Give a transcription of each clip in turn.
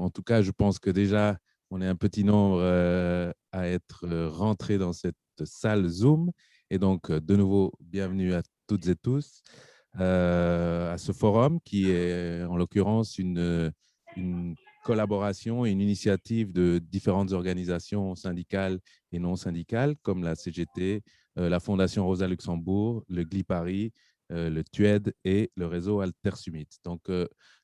en tout cas, je pense que déjà, on est un petit nombre à être rentrés dans cette salle Zoom. Et donc, de nouveau, bienvenue à toutes et tous à ce forum qui est en l'occurrence une collaboration et une initiative de différentes organisations syndicales et non syndicales comme la CGT, la Fondation Rosa Luxembourg, le GLI Paris, le TUED et le réseau Alter Summit. Donc,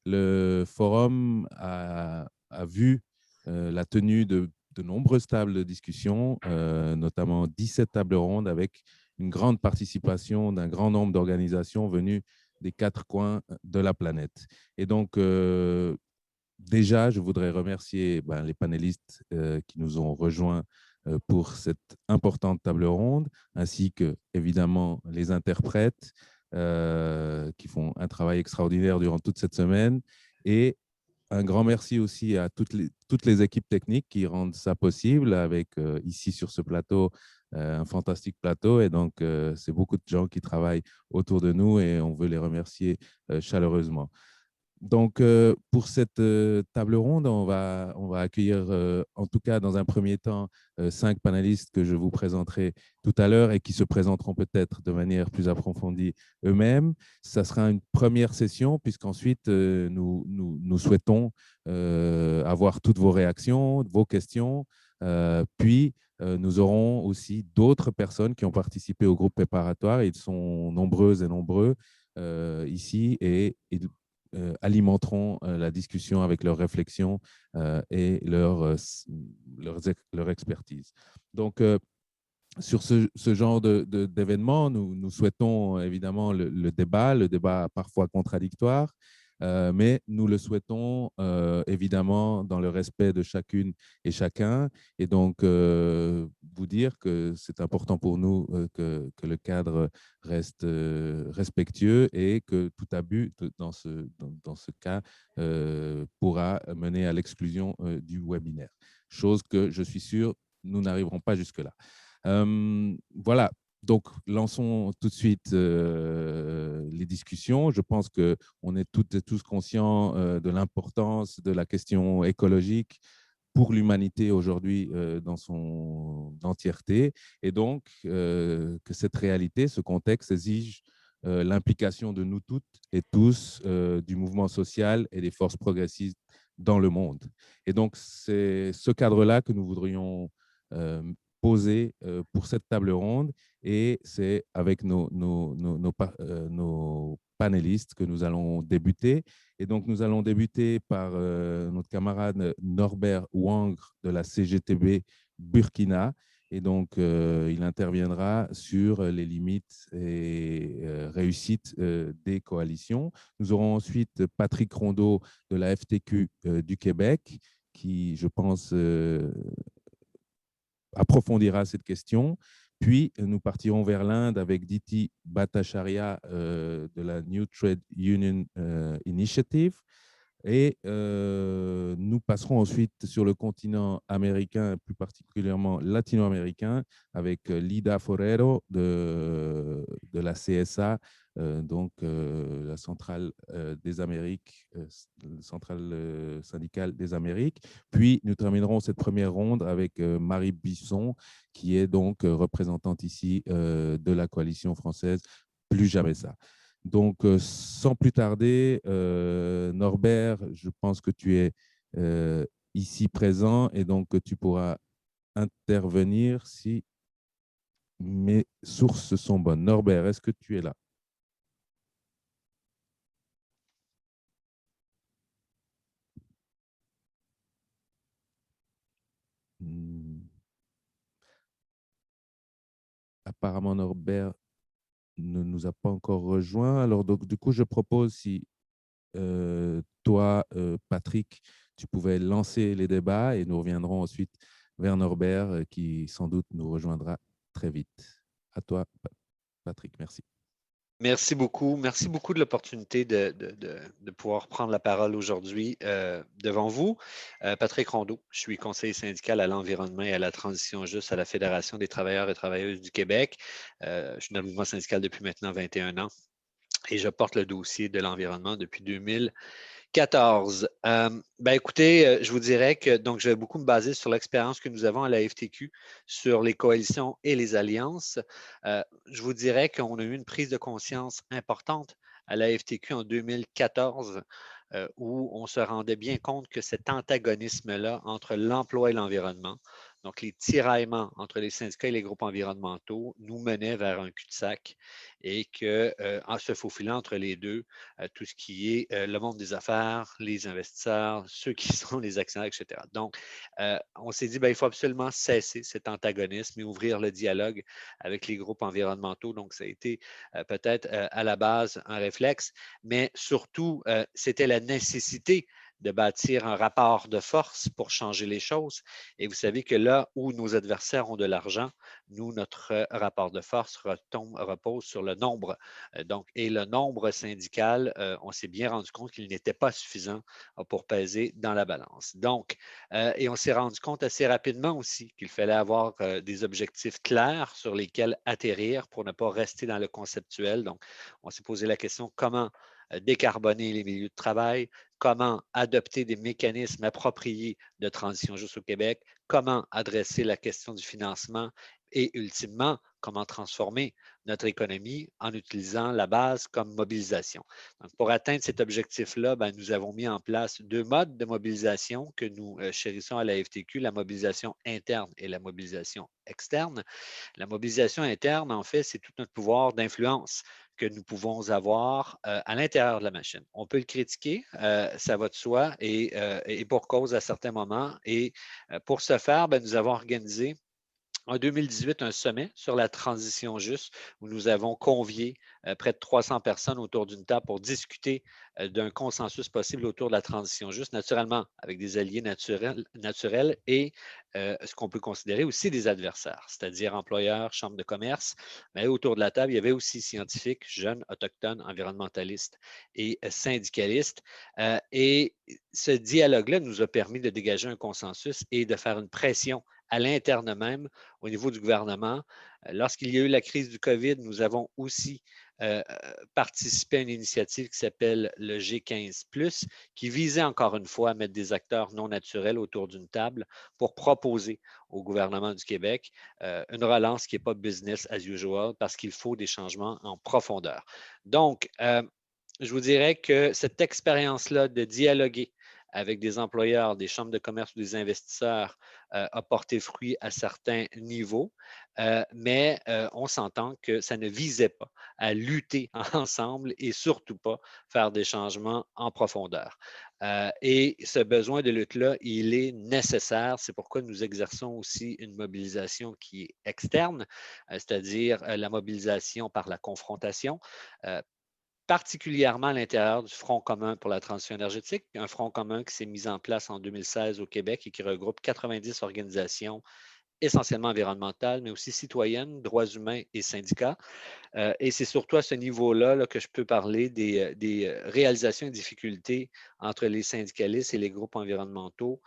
le forum a vu la tenue de nombreuses tables de discussion, notamment 17 tables rondes avec une grande participation d'un grand nombre d'organisations venues des quatre coins de la planète. Et donc, déjà, je voudrais remercier les panélistes qui nous ont rejoints pour cette importante table ronde, ainsi que, évidemment, les interprètes qui font un travail extraordinaire durant toute cette semaine. Et un grand merci aussi à toutes les équipes techniques qui rendent ça possible avec ici sur ce plateau, un fantastique plateau. Et donc, c'est beaucoup de gens qui travaillent autour de nous et on veut les remercier chaleureusement. Donc, pour cette table ronde, on va accueillir, en tout cas dans un premier temps, 5 panélistes que je vous présenterai tout à l'heure et qui se présenteront peut-être de manière plus approfondie eux-mêmes. Ça sera une première session puisqu'ensuite, nous souhaitons avoir toutes vos réactions, vos questions. Puis, nous aurons aussi d'autres personnes qui ont participé au groupe préparatoire. Ils sont nombreuses et nombreux ici et ils alimenteront la discussion avec leurs réflexions et leur expertise. Donc, sur ce genre d'événement, nous souhaitons évidemment le débat parfois contradictoire, mais nous le souhaitons évidemment dans le respect de chacune et chacun. Et donc, vous dire que c'est important pour nous que le cadre reste respectueux et que tout abus dans ce cas pourra mener à l'exclusion du webinaire. Chose que je suis sûr, nous n'arriverons pas jusque-là. Voilà, donc lançons tout de suite les discussions. Je pense qu'on est toutes et tous conscients de l'importance de la question écologique pour l'humanité aujourd'hui dans son entièreté, et donc que cette réalité, ce contexte exige l'implication de nous toutes et tous du mouvement social et des forces progressistes dans le monde. Et donc, c'est ce cadre-là que nous voudrions poser pour cette table ronde, et c'est avec nos panélistes que nous allons débuter. Et donc, nous allons débuter par notre camarade Norbert Wangre de la CGTB Burkina. Et donc, il interviendra sur les limites et réussites des coalitions. Nous aurons ensuite Patrick Rondeau de la FTQ du Québec, qui, je pense, approfondira cette question. Puis, nous partirons vers l'Inde avec Diti Bhattacharya de la New Trade Union Initiative. Et nous passerons ensuite sur le continent américain, plus particulièrement latino-américain, avec Lida Forero de la CSA, donc la centrale des Amériques, centrale syndicale des Amériques. Puis nous terminerons cette première ronde avec Marie Bisson, qui est donc représentante ici de la coalition française Plus jamais ça. Donc, sans plus tarder, Norbert, je pense que tu es ici présent et donc tu pourras intervenir si mes sources sont bonnes. Norbert, est-ce que tu es là? Apparemment, Norbert ne nous a pas encore rejoint. Alors, donc, du coup, je propose si toi, Patrick, tu pouvais lancer les débats et nous reviendrons ensuite vers Norbert qui sans doute nous rejoindra très vite. À toi, Patrick, merci. Merci beaucoup. Merci beaucoup de l'opportunité de pouvoir prendre la parole aujourd'hui devant vous. Patrick Rondeau, je suis conseiller syndical à l'environnement et à la transition juste à la Fédération des travailleurs et travailleuses du Québec. Je suis dans le mouvement syndical depuis maintenant 21 ans et je porte le dossier de l'environnement depuis 2000. 14. Écoutez, je vous dirais que donc je vais beaucoup me baser sur l'expérience que nous avons à la FTQ, sur les coalitions et les alliances. Je vous dirais qu'on a eu une prise de conscience importante à la FTQ en 2014, où on se rendait bien compte que cet antagonisme-là entre l'emploi et l'environnement, donc les tiraillements entre les syndicats et les groupes environnementaux, nous menait vers un cul-de-sac et que, en se faufilant entre les deux, tout ce qui est le monde des affaires, les investisseurs, ceux qui sont les actionnaires, etc. Donc, on s'est dit, il faut absolument cesser cet antagonisme et ouvrir le dialogue avec les groupes environnementaux. Donc, ça a été peut-être à la base un réflexe, mais surtout, c'était la nécessité de bâtir un rapport de force pour changer les choses. Et vous savez que là où nos adversaires ont de l'argent, nous, notre rapport de force repose sur le nombre. Et le nombre syndical, on s'est bien rendu compte qu'il n'était pas suffisant pour peser dans la balance. Donc, et on s'est rendu compte assez rapidement aussi qu'il fallait avoir des objectifs clairs sur lesquels atterrir pour ne pas rester dans le conceptuel. Donc, on s'est posé la question comment décarboner les milieux de travail, comment adopter des mécanismes appropriés de transition juste au Québec, comment adresser la question du financement et ultimement, comment transformer notre économie en utilisant la base comme mobilisation. Donc, pour atteindre cet objectif-là, nous avons mis en place deux modes de mobilisation que nous chérissons à la FTQ, la mobilisation interne et la mobilisation externe. La mobilisation interne, en fait, c'est tout notre pouvoir d'influence que nous pouvons avoir à l'intérieur de la machine. On peut le critiquer, ça va de soi, et pour cause à certains moments. Et pour ce faire, nous avons organisé en 2018 un sommet sur la transition juste où nous avons convié près de 300 personnes autour d'une table pour discuter d'un consensus possible autour de la transition juste, naturellement avec des alliés naturels et ce qu'on peut considérer aussi des adversaires, c'est-à-dire employeurs, chambres de commerce. Mais autour de la table, il y avait aussi scientifiques, jeunes, autochtones, environnementalistes et syndicalistes. Et ce dialogue-là nous a permis de dégager un consensus et de faire une pression à l'interne même au niveau du gouvernement. Lorsqu'il y a eu la crise du COVID, nous avons aussi participé à une initiative qui s'appelle le G15 ⁇ qui visait encore une fois à mettre des acteurs non naturels autour d'une table pour proposer au gouvernement du Québec une relance qui n'est pas business as usual parce qu'il faut des changements en profondeur. Donc, je vous dirais que cette expérience-là de dialoguer avec des employeurs, des chambres de commerce ou des investisseurs a porté fruit à certains niveaux, mais on s'entend que ça ne visait pas à lutter ensemble et surtout pas faire des changements en profondeur. Et ce besoin de lutte-là, il est nécessaire. C'est pourquoi nous exerçons aussi une mobilisation qui est externe, c'est-à-dire la mobilisation par la confrontation. Particulièrement à l'intérieur du Front commun pour la transition énergétique, un front commun qui s'est mis en place en 2016 au Québec et qui regroupe 90 organisations essentiellement environnementales, mais aussi citoyennes, droits humains et syndicats. Et c'est surtout à ce niveau-là là, que je peux parler des réalisations et difficultés entre les syndicalistes et les groupes environnementaux.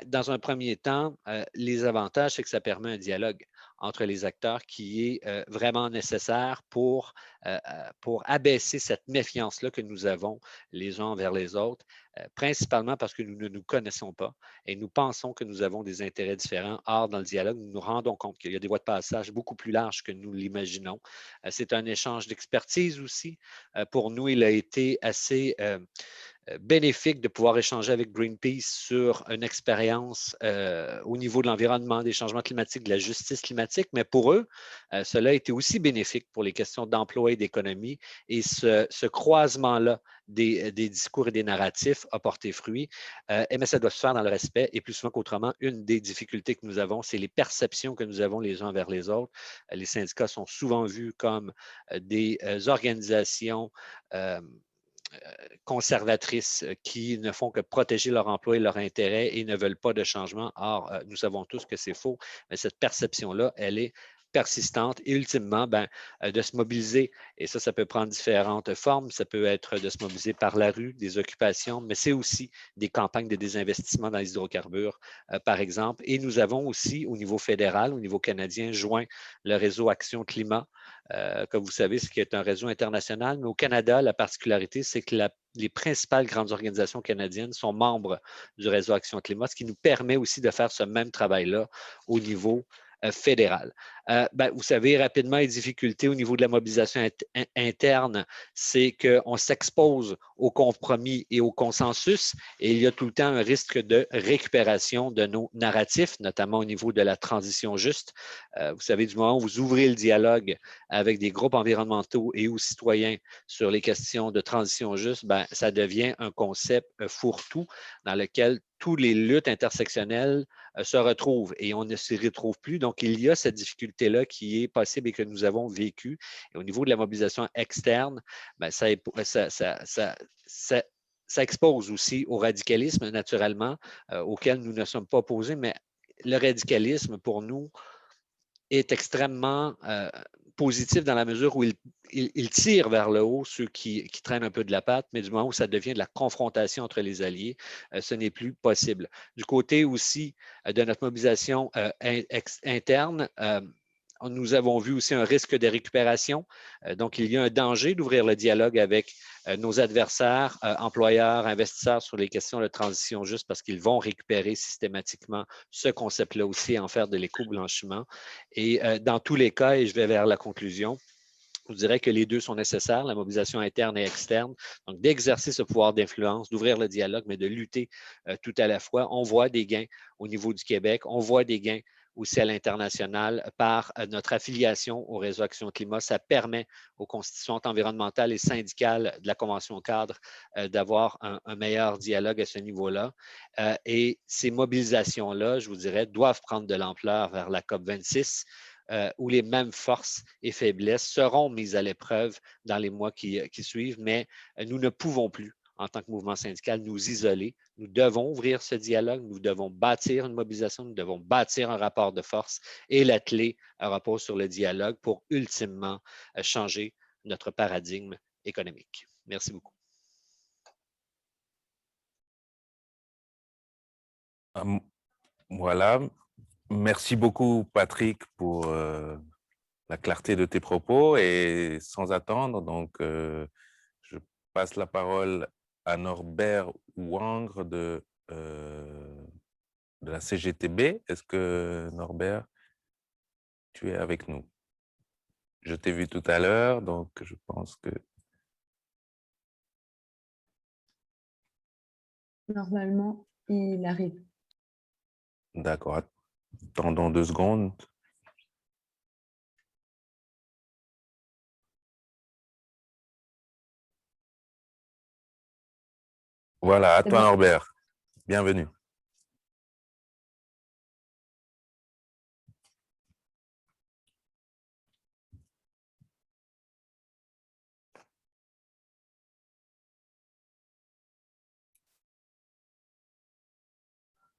Dans un premier temps, les avantages, c'est que ça permet un dialogue entre les acteurs qui est vraiment nécessaire pour abaisser cette méfiance-là que nous avons les uns envers les autres, principalement parce que nous ne nous connaissons pas et nous pensons que nous avons des intérêts différents. Or, dans le dialogue, nous nous rendons compte qu'il y a des voies de passage beaucoup plus larges que nous l'imaginons. C'est un échange d'expertise aussi. Pour nous, il a été assez bénéfique de pouvoir échanger avec Greenpeace sur une expérience au niveau de l'environnement, des changements climatiques, de la justice climatique, mais pour eux, cela a été aussi bénéfique pour les questions d'emploi et d'économie. Et ce croisement-là des discours et des narratifs a porté fruit. Mais ça doit se faire dans le respect et plus souvent qu'autrement, une des difficultés que nous avons, c'est les perceptions que nous avons les uns vers les autres. Les syndicats sont souvent vus comme des organisations conservatrices qui ne font que protéger leur emploi et leur intérêt et ne veulent pas de changement. Or, nous savons tous que c'est faux, mais cette perception-là, elle est persistante et ultimement, de se mobiliser. Et ça peut prendre différentes formes. Ça peut être de se mobiliser par la rue, des occupations, mais c'est aussi des campagnes de désinvestissement dans les hydrocarbures, par exemple. Et nous avons aussi, au niveau fédéral, au niveau canadien, joint le réseau Action Climat. Comme vous savez, ce qui est un réseau international. Mais au Canada, la particularité, c'est que les principales grandes organisations canadiennes sont membres du réseau Action Climat, ce qui nous permet aussi de faire ce même travail-là au niveau fédéral. Vous savez, rapidement, les difficultés au niveau de la mobilisation interne, c'est qu'on s'expose au compromis et au consensus et il y a tout le temps un risque de récupération de nos narratifs, notamment au niveau de la transition juste. Vous savez, du moment où vous ouvrez le dialogue avec des groupes environnementaux et aux citoyens sur les questions de transition juste, ça devient un concept fourre-tout dans lequel toutes les luttes intersectionnelles se retrouvent et on ne s'y retrouve plus. Donc, il y a cette difficulté-là qui est possible et que nous avons vécue. Et au niveau de la mobilisation externe, ça expose aussi au radicalisme, naturellement, auquel nous ne sommes pas opposés, mais le radicalisme, pour nous, est extrêmement positif dans la mesure où il tire vers le haut ceux qui traînent un peu de la patte, mais du moment où ça devient de la confrontation entre les alliés, ce n'est plus possible. Du côté aussi de notre mobilisation interne, nous avons vu aussi un risque de récupération. Donc, il y a un danger d'ouvrir le dialogue avec nos adversaires, employeurs, investisseurs sur les questions de transition juste parce qu'ils vont récupérer systématiquement ce concept-là aussi et en faire de l'éco-blanchiment. Et dans tous les cas, et je vais vers la conclusion, je dirais que les deux sont nécessaires, la mobilisation interne et externe. Donc, d'exercer ce pouvoir d'influence, d'ouvrir le dialogue, mais de lutter tout à la fois. On voit des gains au niveau du Québec, on voit des gains aussi à l'international par notre affiliation au réseau Action Climat. Ça permet aux constituantes environnementales et syndicales de la Convention cadre d'avoir un meilleur dialogue à ce niveau-là. Et ces mobilisations-là, je vous dirais, doivent prendre de l'ampleur vers la COP 26 où les mêmes forces et faiblesses seront mises à l'épreuve dans les mois qui suivent, mais nous ne pouvons plus, en tant que mouvement syndical, nous isoler. Nous devons ouvrir ce dialogue, nous devons bâtir une mobilisation, nous devons bâtir un rapport de force et la clé repose sur le dialogue pour ultimement changer notre paradigme économique. Merci beaucoup. Voilà. Merci beaucoup, Patrick, pour la clarté de tes propos. Et sans attendre, donc, je passe la parole à Norbert Ouangre de la CGTB. Est-ce que, Norbert, tu es avec nous? Je t'ai vu tout à l'heure, donc je pense que... Normalement, il arrive. D'accord. Attendons 2 secondes. Voilà, à toi, bon. Norbert. Bienvenue.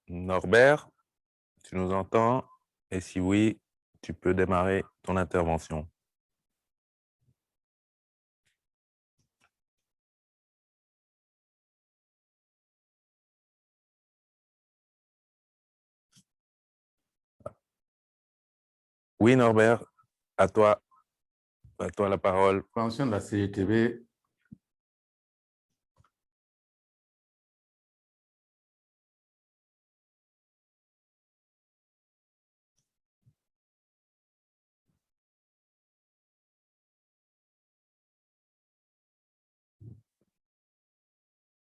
Norbert, tu nous entends? Et si oui, tu peux démarrer ton intervention. Oui, Norbert, à toi la parole. Convention de la CGTB.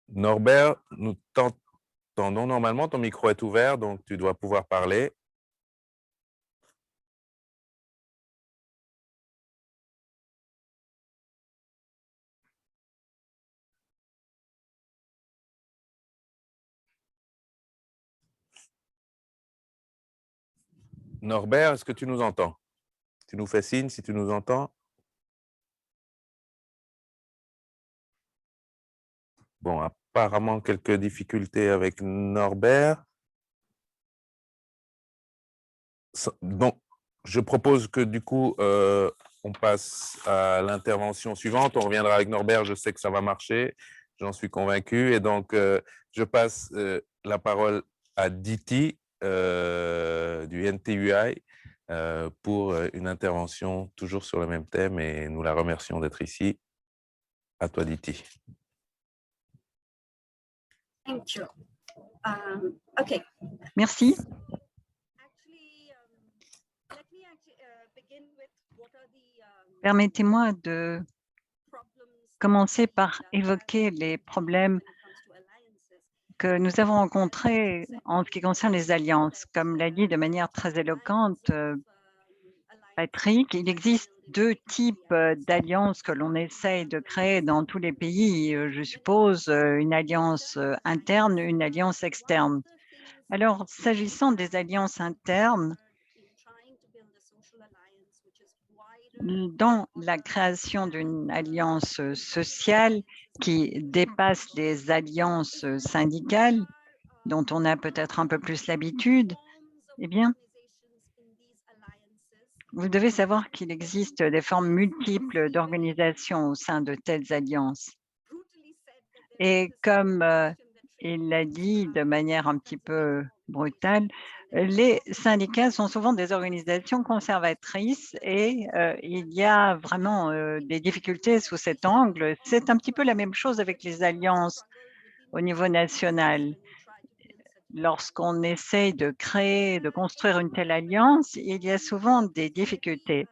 Norbert, nous t'entendons normalement, ton micro est ouvert, donc tu dois pouvoir parler. Norbert, est-ce que tu nous entends? Tu nous fais signe si tu nous entends? Bon, apparemment, quelques difficultés avec Norbert. Bon, je propose que du coup, on passe à l'intervention suivante. On reviendra avec Norbert, je sais que ça va marcher, j'en suis convaincu. Et donc, je passe la parole à Diti du NTUI pour une intervention toujours sur le même thème et nous la remercions d'être ici. À toi, Diti. Thank you. Okay. Merci. Permettez-moi de commencer par évoquer les problèmes que nous avons rencontrés en ce qui concerne les alliances. Comme l'a dit de manière très éloquente Patrick, il existe deux types d'alliances que l'on essaye de créer dans tous les pays, je suppose, une alliance interne, une alliance externe. Alors, s'agissant des alliances internes, dans la création d'une alliance sociale qui dépasse les alliances syndicales, dont on a peut-être un peu plus l'habitude, eh bien, vous devez savoir qu'il existe des formes multiples d'organisation au sein de telles alliances. Et comme il l'a dit de manière un petit peu brutale, les syndicats sont souvent des organisations conservatrices et il y a vraiment des difficultés sous cet angle. C'est un petit peu la même chose avec les alliances au niveau national. Lorsqu'on essaye de créer, de construire une telle alliance, il y a souvent des difficultés.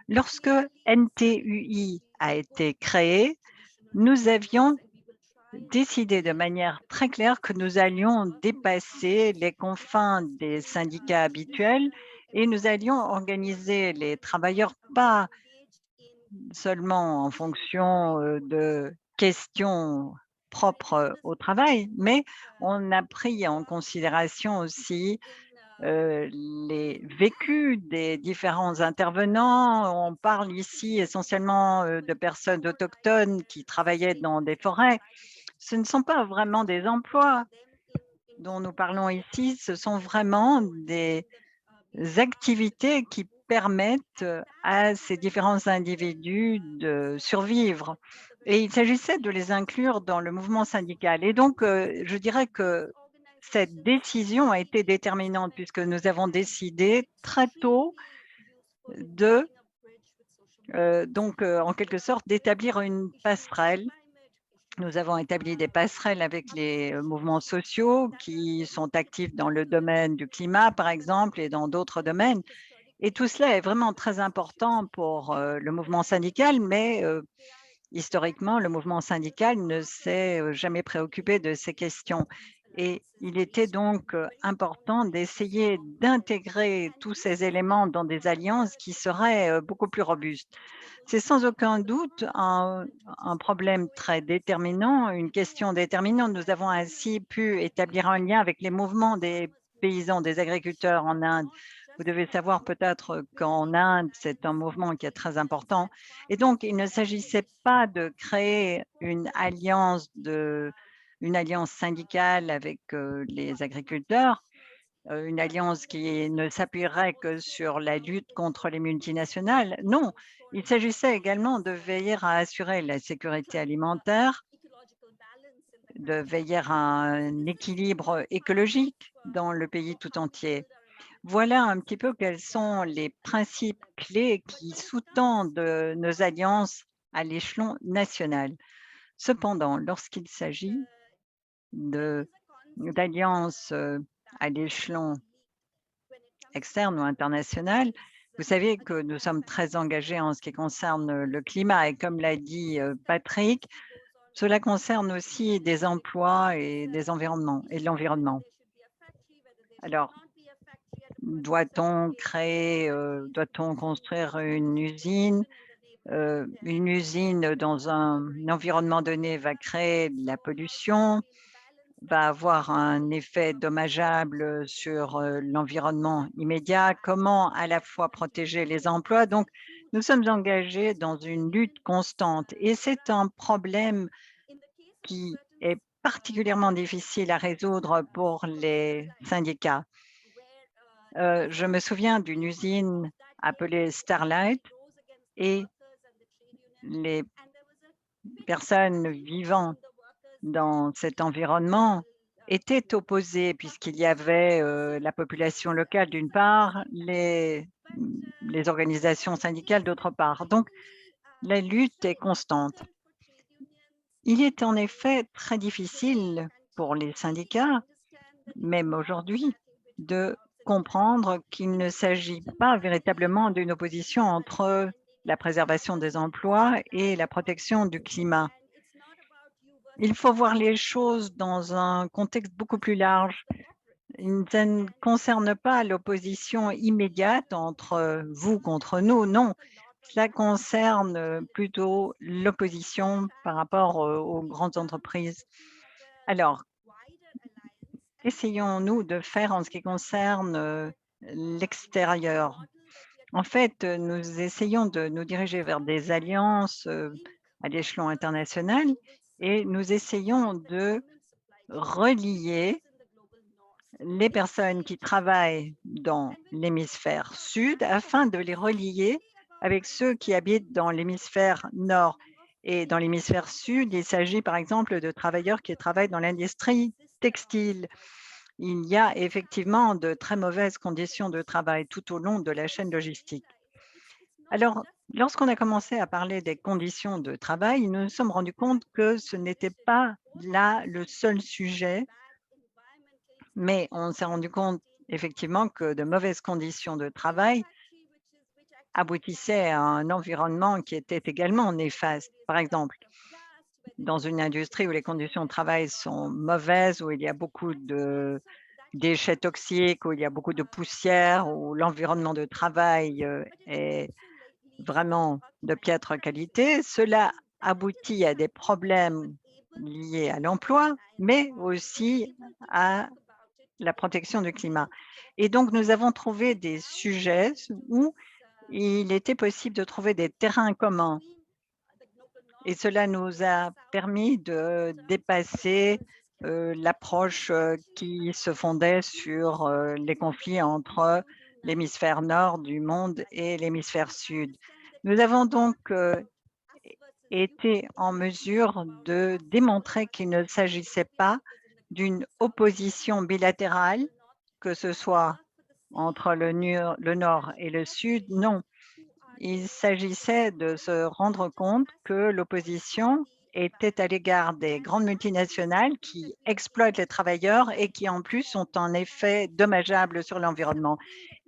Lorsque NTUI a été créé, nous avions décidé de manière très claire que nous allions dépasser les confins des syndicats habituels et nous allions organiser les travailleurs pas seulement en fonction de questions propres au travail, mais on a pris en considération aussi les vécus des différents intervenants. On parle ici essentiellement de personnes autochtones qui travaillaient dans des forêts. Ce ne sont pas vraiment des emplois dont nous parlons ici, ce sont vraiment des activités qui permettent à ces différents individus de survivre. Et il s'agissait de les inclure dans le mouvement syndical. Et donc, je dirais que cette décision a été déterminante puisque nous avons décidé très tôt de, en quelque sorte, d'établir une passerelle. Nous avons établi des passerelles avec les mouvements sociaux qui sont actifs dans le domaine du climat, par exemple, et dans d'autres domaines. Et tout cela est vraiment très important pour le mouvement syndical, mais historiquement, le mouvement syndical ne s'est jamais préoccupé de ces questions. Et il était donc important d'essayer d'intégrer tous ces éléments dans des alliances qui seraient beaucoup plus robustes. C'est sans aucun doute un problème très déterminant, une question déterminante. Nous avons ainsi pu établir un lien avec les mouvements des paysans, des agriculteurs en Inde. Vous devez savoir peut-être qu'en Inde, c'est un mouvement qui est très important. Et donc, il ne s'agissait pas de créer une alliance syndicale avec les agriculteurs, une alliance qui ne s'appuierait que sur la lutte contre les multinationales. Non, il s'agissait également de veiller à assurer la sécurité alimentaire, de veiller à un équilibre écologique dans le pays tout entier. Voilà un petit peu quels sont les principes clés qui sous-tendent nos alliances à l'échelon national. Cependant, lorsqu'il s'agit d'alliances à l'échelon externe ou international, vous savez que nous sommes très engagés en ce qui concerne le climat et comme l'a dit Patrick, cela concerne aussi des emplois et des environnements et l'environnement. Alors, doit-on construire une usine dans un environnement donné va créer de la pollution, va avoir un effet dommageable sur l'environnement immédiat, comment à la fois protéger les emplois. Donc, nous sommes engagés dans une lutte constante et c'est un problème qui est particulièrement difficile à résoudre pour les syndicats. Je me souviens d'une usine appelé Starlight, et les personnes vivant dans cet environnement étaient opposées puisqu'il y avait la population locale d'une part, les organisations syndicales d'autre part. Donc, la lutte est constante. Il est en effet très difficile pour les syndicats, même aujourd'hui, de comprendre qu'il ne s'agit pas véritablement d'une opposition entre la préservation des emplois et la protection du climat. Il faut voir les choses dans un contexte beaucoup plus large. Ça ne concerne pas l'opposition immédiate entre vous contre nous, non. Cela concerne plutôt l'opposition par rapport aux grandes entreprises. Alors, qu'essayons-nous de faire en ce qui concerne l'extérieur? En fait, nous essayons de nous diriger vers des alliances à l'échelon international et nous essayons de relier les personnes qui travaillent dans l'hémisphère sud afin de les relier avec ceux qui habitent dans l'hémisphère nord. Et dans l'hémisphère sud, il s'agit par exemple de travailleurs qui travaillent dans l'industrie textile. Il y a effectivement de très mauvaises conditions de travail tout au long de la chaîne logistique. Alors, lorsqu'on a commencé à parler des conditions de travail, nous nous sommes rendus compte que ce n'était pas là le seul sujet, mais on s'est rendu compte effectivement que de mauvaises conditions de travail aboutissaient à un environnement qui était également néfaste. Par exemple, dans une industrie où les conditions de travail sont mauvaises, où il y a beaucoup de déchets toxiques, où il y a beaucoup de poussière, où l'environnement de travail est vraiment de piètre qualité, cela aboutit à des problèmes liés à l'emploi, mais aussi à la protection du climat. Et donc, nous avons trouvé des sujets où il était possible de trouver des terrains communs. Et cela nous a permis de dépasser l'approche qui se fondait sur les conflits entre l'hémisphère nord du monde et l'hémisphère sud. Nous avons donc été en mesure de démontrer qu'il ne s'agissait pas d'une opposition bilatérale, que ce soit entre le nord et le sud, non. Il s'agissait de se rendre compte que l'opposition était à l'égard des grandes multinationales qui exploitent les travailleurs et qui en plus ont un effet dommageable sur l'environnement.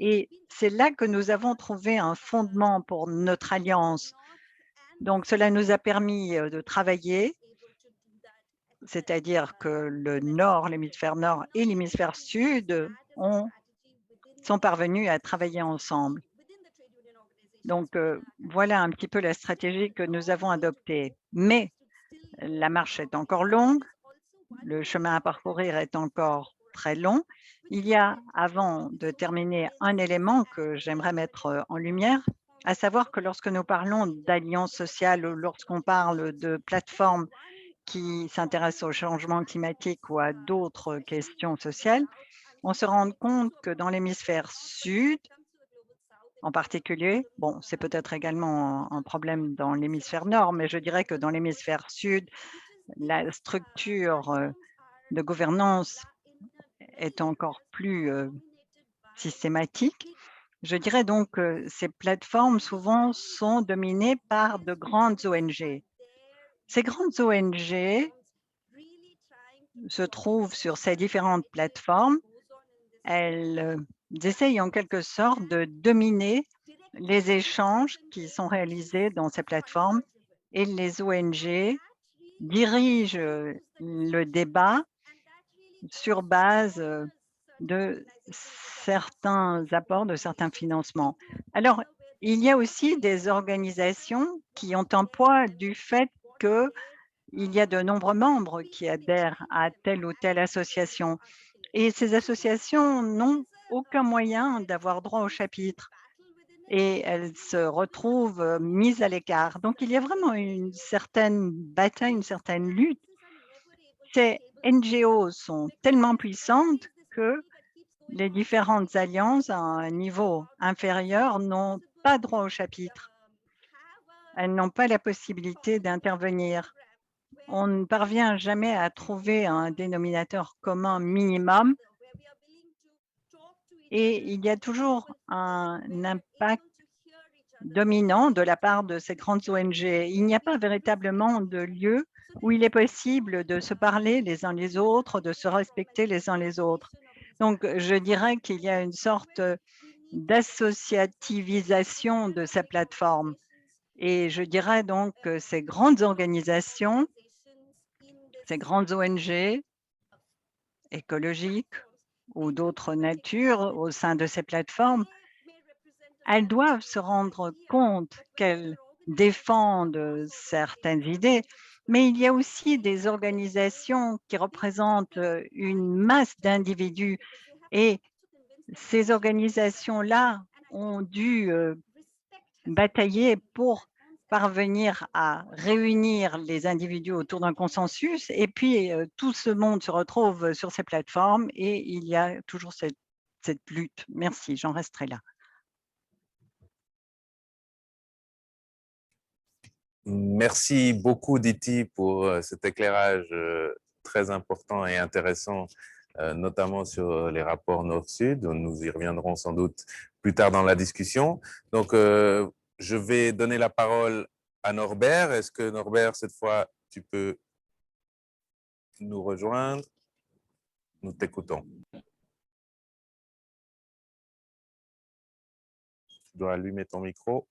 Et c'est là que nous avons trouvé un fondement pour notre alliance. Donc, cela nous a permis de travailler, c'est-à-dire que le nord, l'hémisphère nord et l'hémisphère sud sont parvenus à travailler ensemble. Donc, voilà un petit peu la stratégie que nous avons adoptée. Mais la marche est encore longue, le chemin à parcourir est encore très long. Il y a, avant de terminer, un élément que j'aimerais mettre en lumière, à savoir que lorsque nous parlons d'alliance sociale ou lorsqu'on parle de plateformes qui s'intéressent au changement climatique ou à d'autres questions sociales, on se rend compte que dans l'hémisphère sud, en particulier, bon, c'est peut-être également un problème dans l'hémisphère nord, mais je dirais que dans l'hémisphère sud, la structure de gouvernance est encore plus systématique. Je dirais donc que ces plateformes souvent sont dominées par de grandes ONG. Ces grandes ONG se trouvent sur ces différentes plateformes. Elles essayent en quelque sorte de dominer les échanges qui sont réalisés dans ces plateformes et les ONG dirigent le débat sur base de certains apports, de certains financements. Alors, il y a aussi des organisations qui ont un poids du fait qu'il y a de nombreux membres qui adhèrent à telle ou telle association. Et ces associations n'ont aucun moyen d'avoir droit au chapitre et elles se retrouvent mises à l'écart. Donc, il y a vraiment une certaine bataille, une certaine lutte. Ces NGO sont tellement puissantes que les différentes alliances à un niveau inférieur n'ont pas droit au chapitre. Elles n'ont pas la possibilité d'intervenir. On ne parvient jamais à trouver un dénominateur commun minimum et il y a toujours un impact dominant de la part de ces grandes ONG. Il n'y a pas véritablement de lieu où il est possible de se parler les uns les autres, de se respecter les uns les autres. Donc, je dirais qu'il y a une sorte d'associativisation de ces plateformes. Et je dirais donc que ces grandes organisations, ces grandes ONG écologiques ou d'autres natures au sein de ces plateformes, elles doivent se rendre compte qu'elles défendent certaines idées, mais il y a aussi des organisations qui représentent une masse d'individus et ces organisations-là ont dû batailler pour parvenir à réunir les individus autour d'un consensus et puis tout ce monde se retrouve sur ces plateformes et il y a toujours cette lutte. Merci, j'en resterai là. Merci beaucoup, Diti, pour cet éclairage très important et intéressant, notamment sur les rapports Nord-Sud. Nous y reviendrons sans doute plus tard dans la discussion. Donc, je vais donner la parole à Norbert. Est-ce que Norbert, cette fois, tu peux nous rejoindre? Nous t'écoutons. Tu dois allumer ton micro.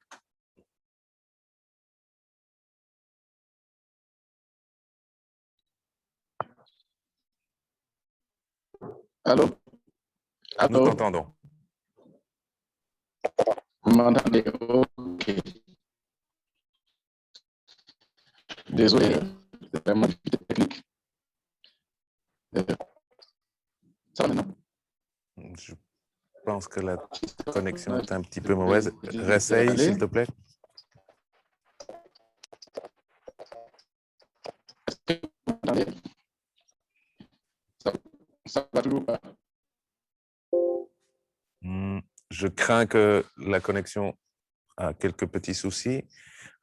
Allô? Nous Allô? t'entendons. Vous m'entendez? Ok. Désolé, c'est vraiment technique. Ça va maintenant? Je pense que la connexion est un petit peu mauvaise. Réessaye, s'il te plaît. Ça va toujours pas? Je crains que la connexion a quelques petits soucis.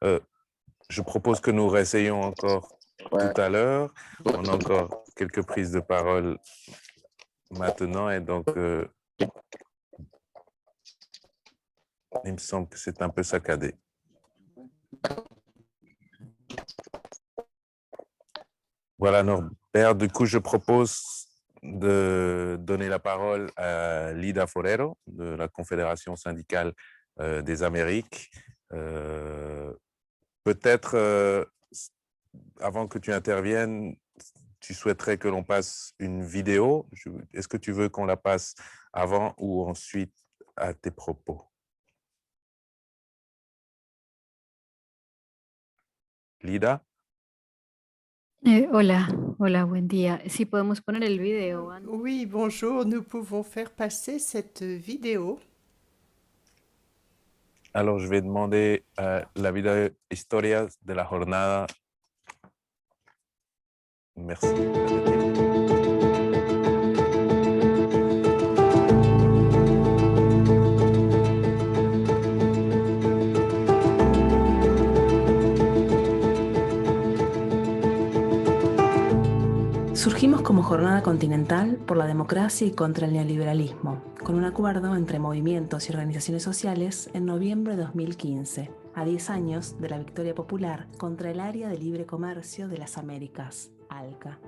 Je propose que nous réessayions encore tout à l'heure. On a encore quelques prises de parole maintenant et donc il me semble que c'est un peu saccadé. Voilà, Norbert. Du coup, je propose de donner la parole à Lida Forero de la Confédération syndicale des Amériques. Peut-être, avant que tu interviennes, tu souhaiterais que l'on passe une vidéo. Est-ce que tu veux qu'on la passe avant ou ensuite à tes propos? Lida? Hola, hola, buen día. Si podemos poner el video. Oui, bonjour, nous pouvons faire passer cette vidéo. Alors, je vais demander la vidéo Historias de la Jornada. Merci. Surgimos como Jornada Continental por la democracia y contra el neoliberalismo, con un acuerdo entre movimientos y organizaciones sociales en noviembre de 2015, a 10 años de la victoria popular contra el Área de Libre Comercio de las Américas, ALCA.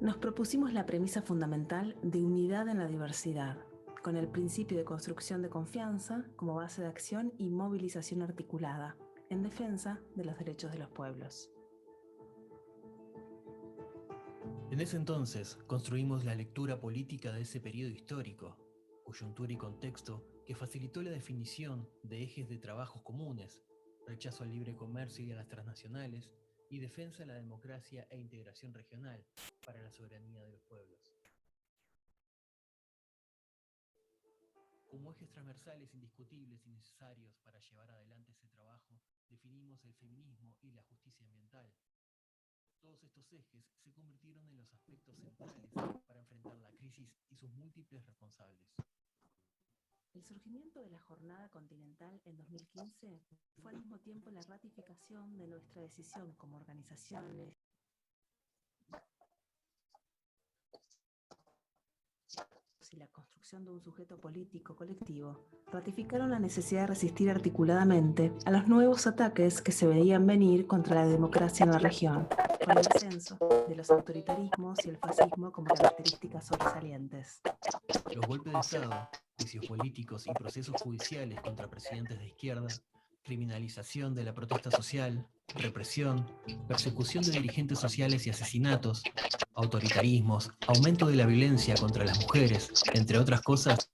Nos propusimos la premisa fundamental de unidad en la diversidad, con el principio de construcción de confianza como base de acción y movilización articulada, en defensa de los derechos de los pueblos. En ese entonces construimos la lectura política de ese periodo histórico, coyuntura y contexto que facilitó la definición de ejes de trabajos comunes, rechazo al libre comercio y a las transnacionales, y defensa de la democracia e integración regional para la soberanía de los pueblos. Como ejes transversales indiscutibles y necesarios para llevar adelante ese trabajo, definimos el feminismo y la justicia ambiental. Todos estos ejes se convirtieron en los aspectos centrales para enfrentar la crisis y sus múltiples responsables. El surgimiento de la Jornada Continental en 2015 fue al mismo tiempo la ratificación de nuestra decisión como organizaciones y la construcción de un sujeto político colectivo, ratificaron la necesidad de resistir articuladamente a los nuevos ataques que se veían venir contra la democracia en la región, con el ascenso de los autoritarismos y el fascismo como características sobresalientes. Los golpes de Estado, juicios políticos y procesos judiciales contra presidentes de izquierda, criminalización de la protesta social, represión, persecución de dirigentes sociales y asesinatos, autoritarismos, aumento de la violencia contra las mujeres, entre otras cosas,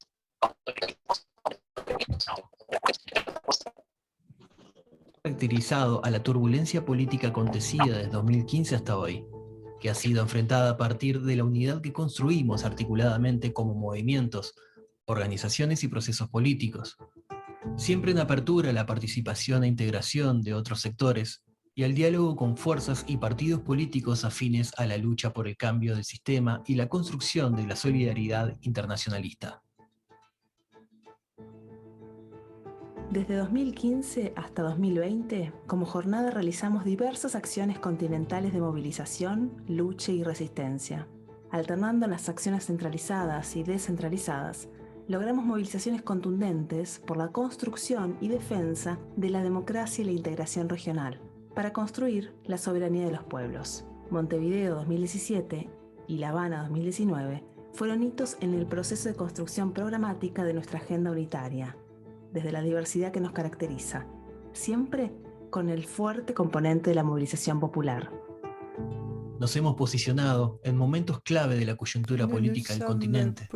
caracterizado a la turbulencia política acontecida desde 2015 hasta hoy, que ha sido enfrentada a partir de la unidad que construimos articuladamente como movimientos, organizaciones y procesos políticos, siempre en apertura a la participación e integración de otros sectores y al diálogo con fuerzas y partidos políticos afines a la lucha por el cambio del sistema y la construcción de la solidaridad internacionalista. Desde 2015 hasta 2020, como jornada realizamos diversas acciones continentales de movilización, lucha y resistencia. Alternando las acciones centralizadas y descentralizadas, logramos movilizaciones contundentes por la construcción y defensa de la democracia y la integración regional, para construir la soberanía de los pueblos. Montevideo 2017 y La Habana 2019 fueron hitos en el proceso de construcción programática de nuestra agenda unitaria, desde la diversidad que nos caracteriza, siempre con el fuerte componente de la movilización popular. Nos hemos posicionado en momentos clave de la coyuntura política del continente.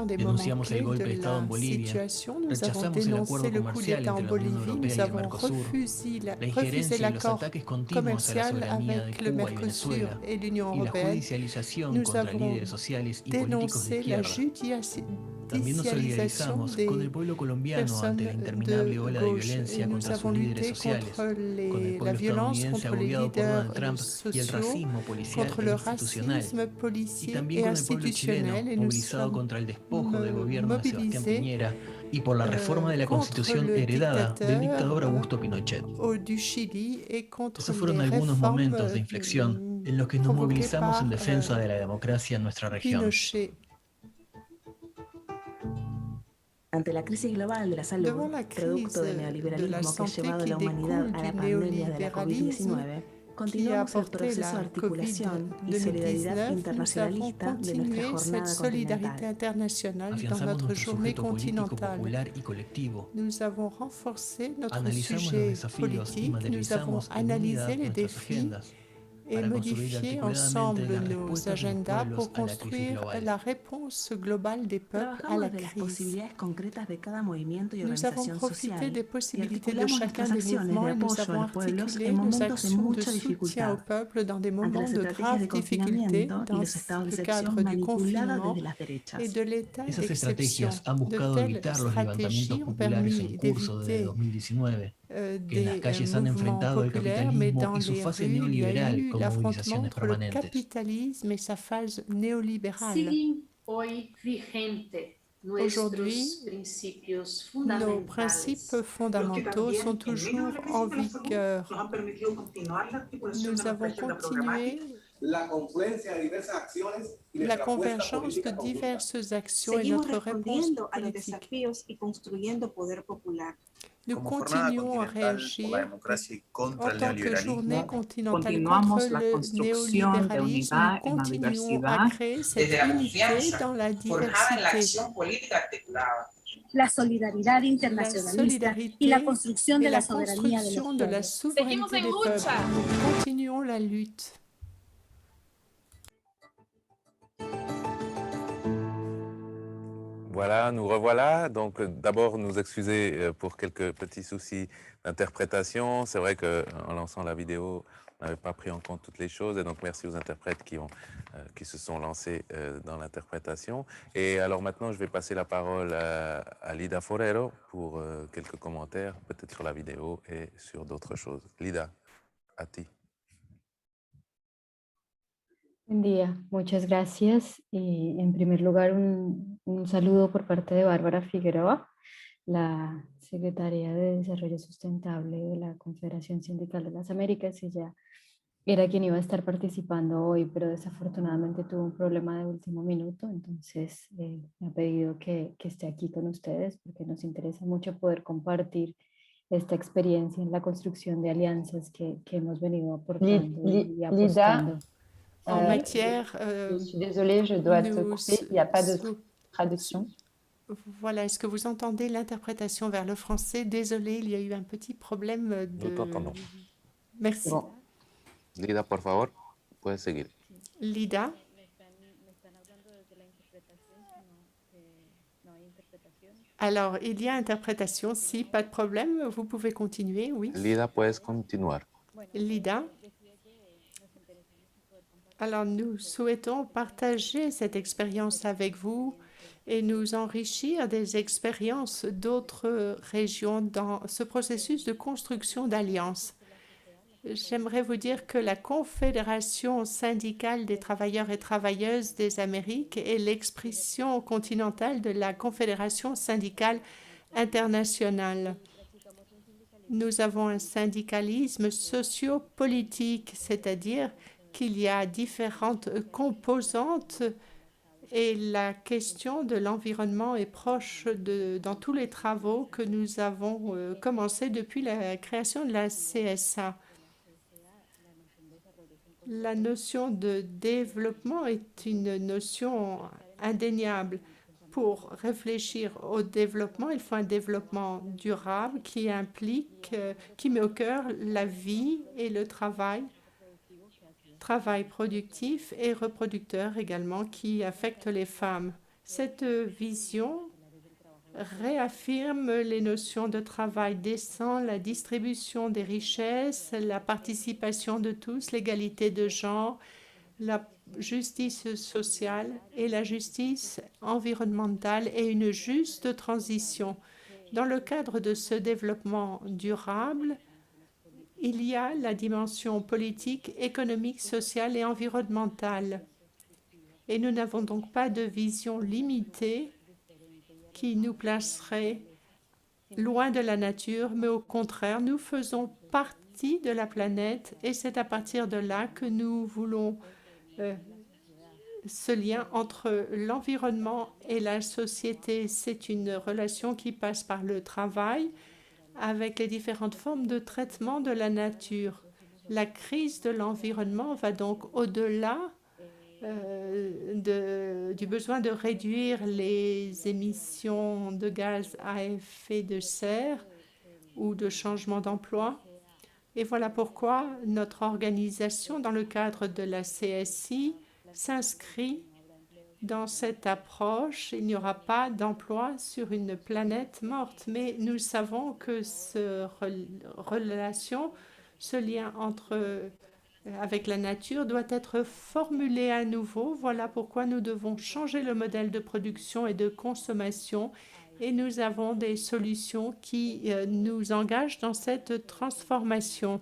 Denunciamos el golpe de Estado en Bolivia, rechazamos el acuerdo comercial entre la Unión Europea y el Mercosur, la injerencia y los ataques continuos a la soberanía de Cuba y Venezuela, y la judicialización contra líderes sociales y políticos de izquierda. También nos solidarizamos con el pueblo colombiano ante la interminable ola de violencia contra sus líderes sociales, con el pueblo estadounidense agobiado por Donald Trump y el racismo policial e institucional, y también con el pueblo chileno movilizado contra el despojo del gobierno de Sebastián Piñera y por la reforma de la Constitución heredada del dictador Augusto Pinochet. Esos fueron algunos momentos de inflexión en los que nos movilizamos en defensa de la democracia en nuestra región. Ante la crisis global de la salud, producto del neoliberalismo que ha llevado a la humanidad a la pandemia de la COVID-19, continuamos el proceso de articulación y solidaridad internacionalista de nuestra jornada continental. Afianzamos nuestro sujeto político popular y colectivo. Analizamos los desafíos y materializamos en unidad nuestras agendas et modifier ensemble nos agendas pour construire la réponse globale des peuples à la crise. Nous avons profité des possibilités de chacun des mouvements et nous avons articulé nos actions de soutien au peuple dans des moments de graves difficultés dans le cadre du confinement et de l'état Esas d'exception. estrategias han buscado evitar los levantamientos populares en curso desde 2019, que en las calles han enfrentado el capitalismo y su fase neoliberal con movilizaciones permanentes. Capitalisme et sa phase néolibérale. Siguen hoy vigente nuestros principios Nos principes fondamentaux sont toujours en vigueur. Nous avons continué la convergence de diverses actions et notre réponse politique. Nous continuons à réagir en tant que journée continentale contre le néolibéralisme. Nous continuons à créer cette unité dans la diversité. La solidaridad internacionalista y la construcción de la soberanía de los pueblos. Seguimos en lucha. Nous continuons la lutte. Voilà, nous revoilà. Donc, d'abord, nous excuser pour quelques petits soucis d'interprétation. C'est vrai qu'en lançant la vidéo, on n'avait pas pris en compte toutes les choses. Et donc, merci aux interprètes qui se sont lancés dans l'interprétation. Et alors maintenant, je vais passer la parole à Lida Forero pour quelques commentaires, peut-être sur la vidéo et sur d'autres choses. Lida, à ti. Buen día, muchas gracias. Y en primer lugar, un saludo por parte de Bárbara Figueroa, la secretaria de Desarrollo Sustentable de la Confederación Sindical de las Américas. Ella era quien iba a estar participando hoy, pero desafortunadamente tuvo un problema de último minuto, entonces me ha pedido que esté aquí con ustedes porque nos interesa mucho poder compartir esta experiencia en la construcción de alianzas que hemos venido aportando y apostando. En matière, je suis désolée, je dois te couper. Il n'y a pas de traduction. Voilà, est-ce que vous entendez l'interprétation vers le français? Désolée, il y a eu un petit problème de... Nous t'entendons. Merci. Bon. Lida, por favor, puedes seguir. Lida. Alors, il y a interprétation, si, pas de problème, vous pouvez continuer, oui. Lida, puedes continuar. Lida. Alors, nous souhaitons partager cette expérience avec vous et nous enrichir des expériences d'autres régions dans ce processus de construction d'alliances. J'aimerais vous dire que la Confédération syndicale des travailleurs et travailleuses des Amériques est l'expression continentale de la Confédération syndicale internationale. Nous avons un syndicalisme socio-politique, c'est-à-dire qu'il y a différentes composantes et la question de l'environnement est proche dans tous les travaux que nous avons commencés depuis la création de la CSA. La notion de développement est une notion indéniable. Pour réfléchir au développement, il faut un développement durable qui implique, qui met au cœur la vie et le travail productif et reproducteur également qui affecte les femmes. Cette vision réaffirme les notions de travail décent, la distribution des richesses, la participation de tous, l'égalité de genre, la justice sociale et la justice environnementale et une juste transition. Dans le cadre de ce développement durable, il y a la dimension politique, économique, sociale et environnementale. Et nous n'avons donc pas de vision limitée qui nous placerait loin de la nature, mais au contraire, nous faisons partie de la planète et c'est à partir de là que nous voulons ce lien entre l'environnement et la société. C'est une relation qui passe par le travail avec les différentes formes de traitement de la nature. La crise de l'environnement va donc au-delà du besoin de réduire les émissions de gaz à effet de serre ou de changement d'emploi. Et voilà pourquoi notre organisation, dans le cadre de la CSI, s'inscrit dans cette approche. Il n'y aura pas d'emploi sur une planète morte, mais nous savons que cette relation, ce lien avec la nature doit être formulé à nouveau. Voilà pourquoi nous devons changer le modèle de production et de consommation et nous avons des solutions qui nous engagent dans cette transformation.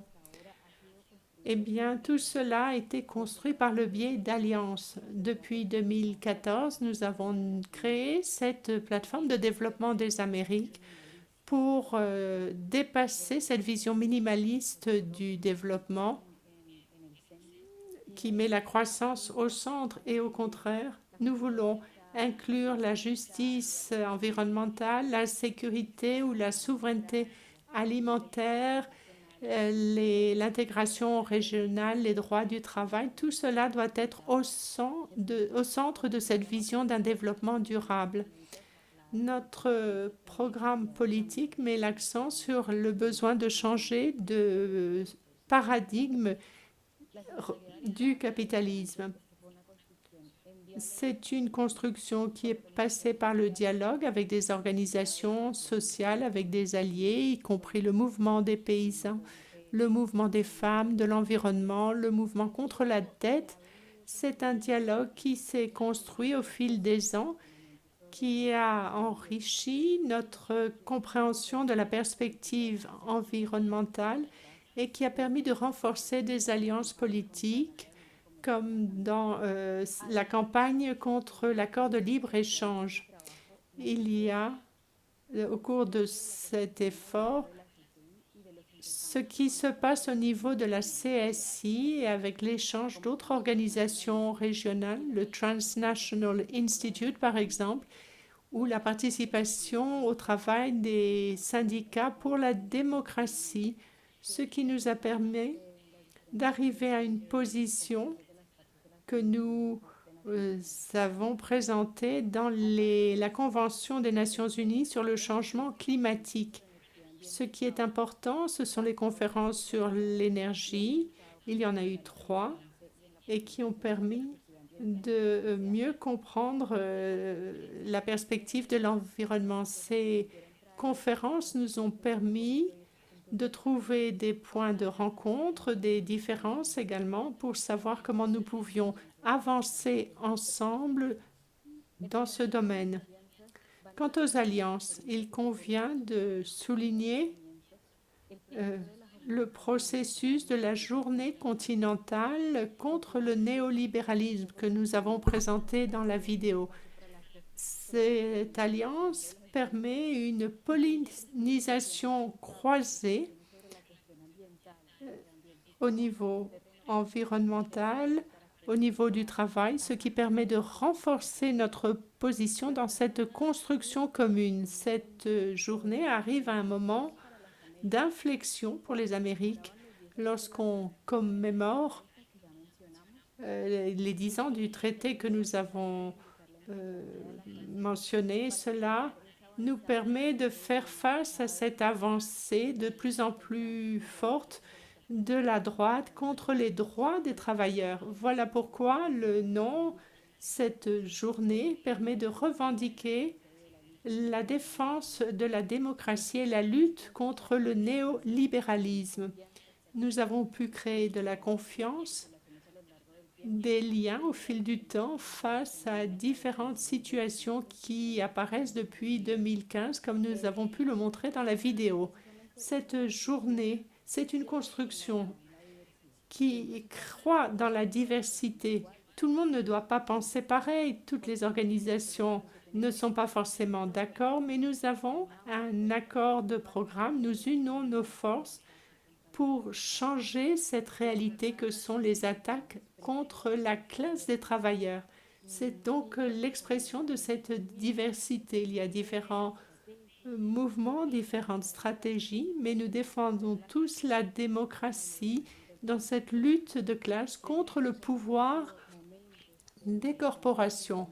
Eh bien, tout cela a été construit par le biais d'alliances. Depuis 2014, nous avons créé cette plateforme de développement des Amériques pour dépasser cette vision minimaliste du développement qui met la croissance au centre et au contraire, nous voulons inclure la justice environnementale, la sécurité ou la souveraineté alimentaire, l'intégration régionale, les droits du travail. Tout cela doit être au centre de cette vision d'un développement durable. Notre programme politique met l'accent sur le besoin de changer de paradigme du capitalisme. C'est une construction qui est passée par le dialogue avec des organisations sociales, avec des alliés, y compris le mouvement des paysans, le mouvement des femmes, de l'environnement, le mouvement contre la dette. C'est un dialogue qui s'est construit au fil des ans, qui a enrichi notre compréhension de la perspective environnementale et qui a permis de renforcer des alliances politiques comme dans la campagne contre l'accord de libre-échange. Il y a, au cours de cet effort, ce qui se passe au niveau de la CSI et avec l'échange d'autres organisations régionales, le Transnational Institute par exemple, ou la participation au travail des syndicats pour la démocratie, ce qui nous a permis d'arriver à une position que nous avons présentée dans la Convention des Nations Unies sur le changement climatique. Ce qui est important, ce sont les conférences sur l'énergie. Il y en a eu 3 et qui ont permis de mieux comprendre la perspective de l'environnement. Ces conférences nous ont permis de trouver des points de rencontre, des différences également, pour savoir comment nous pouvions avancer ensemble dans ce domaine. Quant aux alliances, il convient de souligner le processus de la journée continentale contre le néolibéralisme que nous avons présenté dans la vidéo. Cette alliance permet une pollinisation croisée au niveau environnemental, au niveau du travail, ce qui permet de renforcer notre position dans cette construction commune. Cette journée arrive à un moment d'inflexion pour les Amériques lorsqu'on commémore les 10 ans du traité que nous avons mentionné. Cela nous permet de faire face à cette avancée de plus en plus forte de la droite contre les droits des travailleurs. Voilà pourquoi le nom, cette journée, permet de revendiquer la défense de la démocratie et la lutte contre le néolibéralisme. Nous avons pu créer de la confiance, des liens au fil du temps face à différentes situations qui apparaissent depuis 2015, comme nous avons pu le montrer dans la vidéo. Cette journée, c'est une construction qui croit dans la diversité. Tout le monde ne doit pas penser pareil. Toutes les organisations ne sont pas forcément d'accord, mais nous avons un accord de programme. Nous unons nos forces pour changer cette réalité que sont les attaques contre la classe des travailleurs. C'est donc l'expression de cette diversité. Il y a différents mouvements, différentes stratégies, mais nous défendons tous la démocratie dans cette lutte de classe contre le pouvoir des corporations.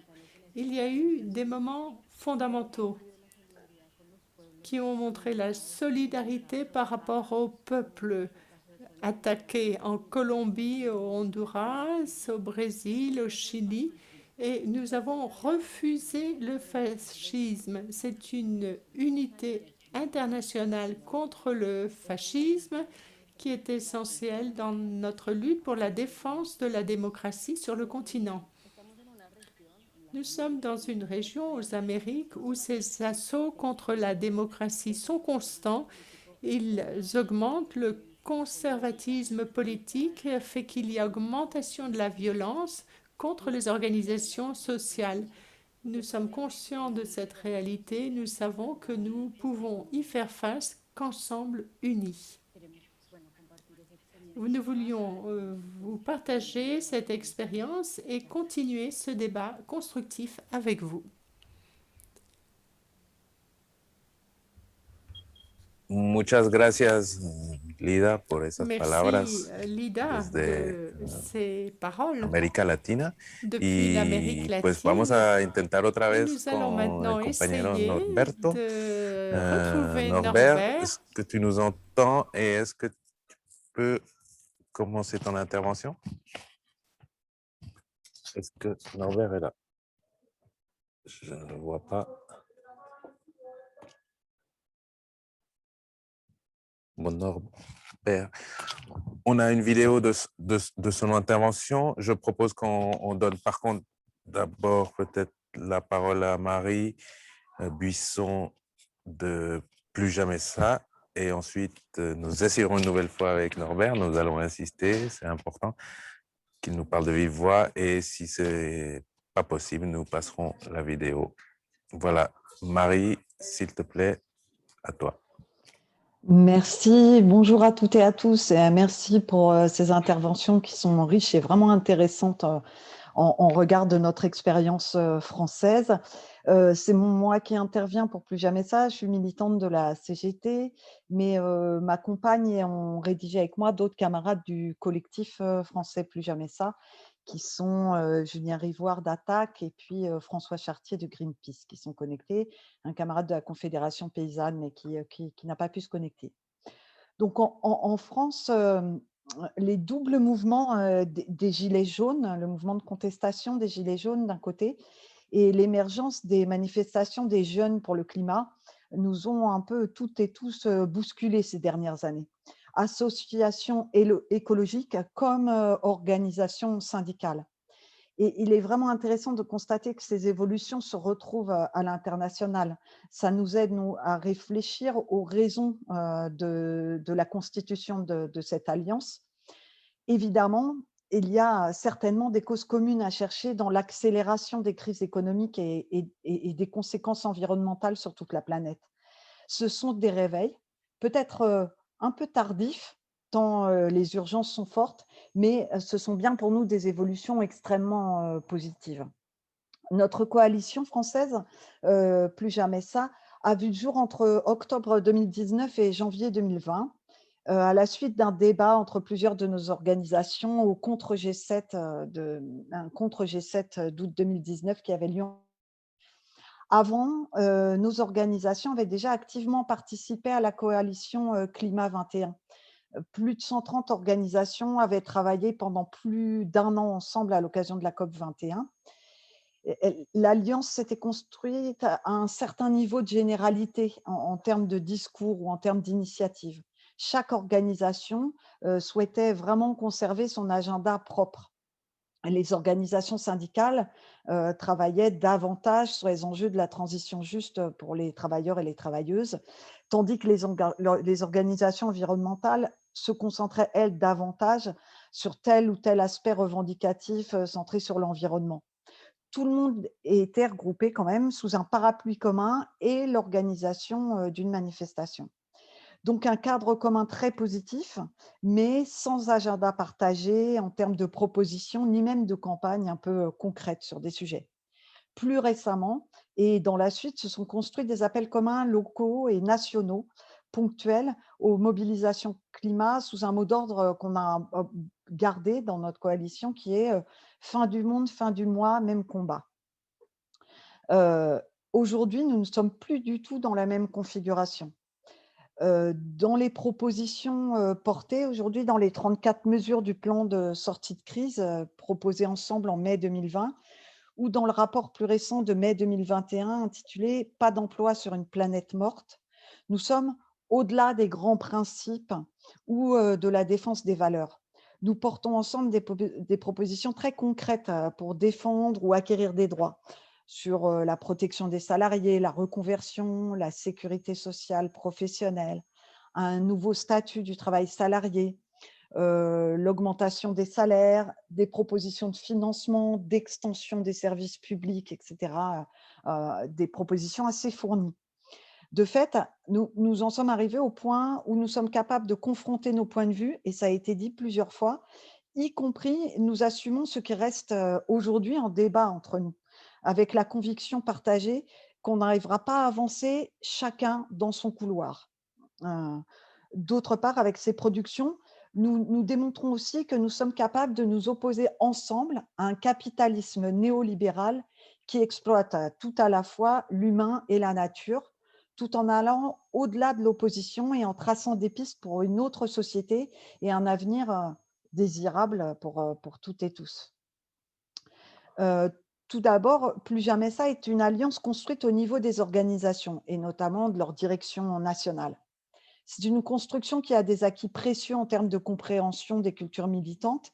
Il y a eu des moments fondamentaux qui ont montré la solidarité par rapport au peuple attaqué en Colombie, au Honduras, au Brésil, au Chili. Et nous avons refusé le fascisme. C'est une unité internationale contre le fascisme qui est essentielle dans notre lutte pour la défense de la démocratie sur le continent. Nous sommes dans une région aux Amériques où ces assauts contre la démocratie sont constants. Ils augmentent. Le conservatisme politique fait qu'il y a augmentation de la violence contre les organisations sociales. Nous sommes conscients de cette réalité. Nous savons que nous pouvons y faire face qu'ensemble unis. Nous voulions vous partager cette expérience et continuer ce débat constructif avec vous. Muchas gracias, Lida, por esas palabras. Merci, Lida, de ces paroles. América Latina. Depuis l'Amérique latine. Pues vamos a intentar otra vez Nous allons maintenant el compañero Norberto. Retrouver Norbert, est-ce que tu nous entends et est-ce que tu peux commencer ton intervention? Est-ce que Norbert est là? Je ne le vois pas. Bon, Norbert, on a une vidéo de son intervention. Je propose qu'on donne par contre d'abord peut-être la parole à Marie Buisson de Plus jamais ça. Et ensuite, nous essayerons une nouvelle fois avec Norbert. Nous allons insister, c'est important. qu'il nous parle de vive voix et si ce n'est pas possible, nous passerons la vidéo. Voilà, Marie, s'il te plaît, à toi. Merci, bonjour à toutes et à tous et merci pour ces interventions qui sont riches et vraiment intéressantes en regard de notre expérience française. C'est moi qui interviens pour Plus Jamais Ça, je suis militante de la CGT, mais m'accompagnent et ont rédigé avec moi d'autres camarades du collectif français Plus Jamais Ça, qui sont Julien Rivoire d'Attaque et puis François Chartier de Greenpeace, qui sont connectés, un camarade de la Confédération paysanne, mais qui n'a pas pu se connecter. Donc en France, les doubles mouvements des Gilets jaunes, le mouvement de contestation des Gilets jaunes d'un côté, et l'émergence des manifestations des jeunes pour le climat, nous ont un peu toutes et tous bousculés ces dernières années. Associations écologiques comme organisations syndicales. Et il est vraiment intéressant de constater que ces évolutions se retrouvent à l'international. Ça nous aide, nous, à réfléchir aux raisons de la constitution de cette alliance. Évidemment, il y a certainement des causes communes à chercher dans l'accélération des crises économiques et des conséquences environnementales sur toute la planète. Ce sont des réveils, peut-être un peu tardifs, tant les urgences sont fortes, mais ce sont bien pour nous des évolutions extrêmement positives. Notre coalition française, Plus Jamais Ça, a vu le jour entre octobre 2019 et janvier 2020, à la suite d'un débat entre plusieurs de nos organisations au contre-G7 d'août 2019 qui avait lieu. Avant, nos organisations avaient déjà activement participé à la coalition Climat 21. Plus de 130 organisations avaient travaillé pendant plus d'1 an ensemble à l'occasion de la COP 21. L'alliance s'était construite à un certain niveau de généralité en termes de discours ou en termes d'initiative. Chaque organisation souhaitait vraiment conserver son agenda propre. Les organisations syndicales travaillaient davantage sur les enjeux de la transition juste pour les travailleurs et les travailleuses, tandis que les organisations environnementales se concentraient, elles, davantage sur tel ou tel aspect revendicatif centré sur l'environnement. Tout le monde était regroupé quand même sous un parapluie commun et l'organisation d'une manifestation. Donc un cadre commun très positif, mais sans agenda partagé en termes de propositions, ni même de campagne un peu concrète sur des sujets. Plus récemment, et dans la suite, se sont construits des appels communs locaux et nationaux, ponctuels, aux mobilisations climat sous un mot d'ordre qu'on a gardé dans notre coalition, qui est fin du monde, fin du mois, même combat. Aujourd'hui, nous ne sommes plus du tout dans la même configuration. Dans les propositions portées aujourd'hui, dans les 34 mesures du plan de sortie de crise proposé ensemble en mai 2020, ou dans le rapport plus récent de mai 2021 intitulé « Pas d'emploi sur une planète morte », nous sommes au-delà des grands principes ou de la défense des valeurs. Nous portons ensemble des propositions très concrètes pour défendre ou acquérir des droits sur la protection des salariés, la reconversion, la sécurité sociale professionnelle, un nouveau statut du travail salarié, l'augmentation des salaires, des propositions de financement, d'extension des services publics, etc. Des propositions assez fournies. De fait, nous en sommes arrivés au point où nous sommes capables de confronter nos points de vue, et ça a été dit plusieurs fois, y compris nous assumons ce qui reste aujourd'hui en débat entre nous, avec la conviction partagée qu'on n'arrivera pas à avancer chacun dans son couloir. D'autre part, avec ces productions, nous démontrons aussi que nous sommes capables de nous opposer ensemble à un capitalisme néolibéral qui exploite tout à la fois l'humain et la nature, tout en allant au-delà de l'opposition et en traçant des pistes pour une autre société et un avenir désirable pour toutes et tous. Tout d'abord, Plus Jamais Ça est une alliance construite au niveau des organisations et notamment de leur direction nationale. C'est une construction qui a des acquis précieux en termes de compréhension des cultures militantes,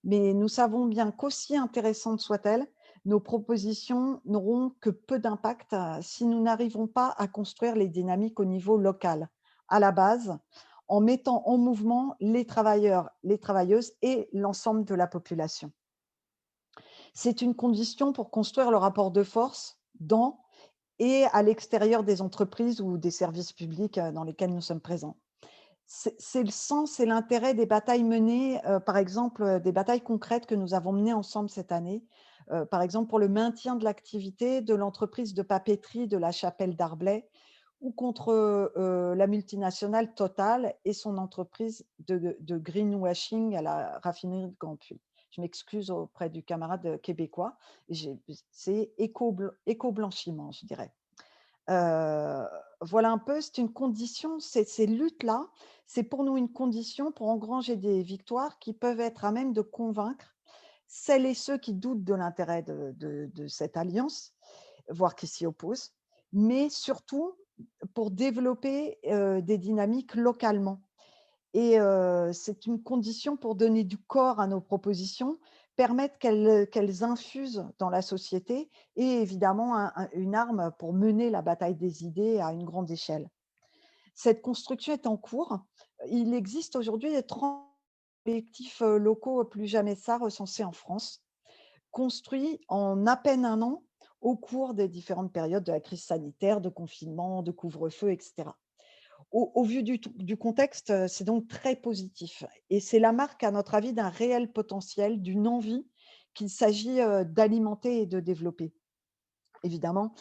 mais nous savons bien qu'aussi intéressantes soient-elles, nos propositions n'auront que peu d'impact si nous n'arrivons pas à construire les dynamiques au niveau local, à la base, en mettant en mouvement les travailleurs, les travailleuses et l'ensemble de la population. C'est une condition pour construire le rapport de force dans et à l'extérieur des entreprises ou des services publics dans lesquels nous sommes présents. C'est le sens et l'intérêt des batailles menées, par exemple, des batailles concrètes que nous avons menées ensemble cette année, par exemple pour le maintien de l'activité de l'entreprise de papeterie de la Chapelle d'Arblay ou contre la multinationale Total et son entreprise de greenwashing à la raffinerie de Grandpuits. Je m'excuse auprès du camarade québécois, c'est éco-blanchiment, je dirais. Voilà un peu, c'est une condition, ces luttes-là, c'est pour nous une condition pour engranger des victoires qui peuvent être à même de convaincre celles et ceux qui doutent de l'intérêt de cette alliance, voire qui s'y opposent, mais surtout pour développer des dynamiques localement. Et c'est une condition pour donner du corps à nos propositions, permettre qu'elles infusent dans la société et évidemment une arme pour mener la bataille des idées à une grande échelle. Cette construction est en cours. Il existe aujourd'hui 30 collectifs locaux plus jamais ça recensés en France, construits en à peine un an au cours des différentes périodes de la crise sanitaire, de confinement, de couvre-feu, etc. Au vu du contexte, c'est donc très positif et c'est la marque, à notre avis, d'un réel potentiel, d'une envie qu'il s'agit d'alimenter et de développer. Évidemment,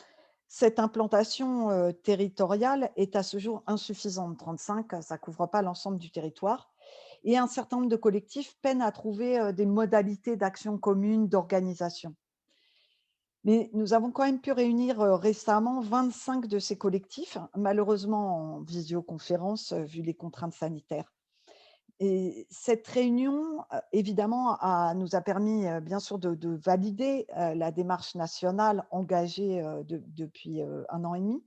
cette implantation territoriale est à ce jour insuffisante. 35, ça ne couvre pas l'ensemble du territoire et un certain nombre de collectifs peinent à trouver des modalités d'action commune, d'organisation. Mais nous avons quand même pu réunir récemment 25 de ces collectifs, malheureusement en visioconférence, vu les contraintes sanitaires. Et cette réunion, évidemment, nous a permis, bien sûr, de valider la démarche nationale engagée depuis 1 an et demi,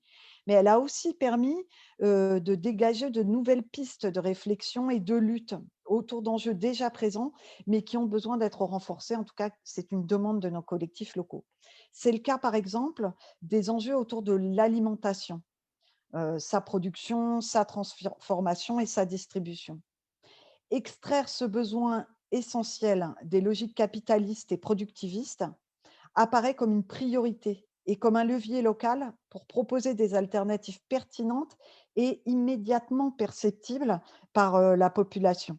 mais elle a aussi permis de dégager de nouvelles pistes de réflexion et de lutte autour d'enjeux déjà présents, mais qui ont besoin d'être renforcés. En tout cas, c'est une demande de nos collectifs locaux. C'est le cas, par exemple, des enjeux autour de l'alimentation, sa production, sa transformation et sa distribution. Extraire ce besoin essentiel des logiques capitalistes et productivistes apparaît comme une priorité et comme un levier local pour proposer des alternatives pertinentes et immédiatement perceptibles par la population.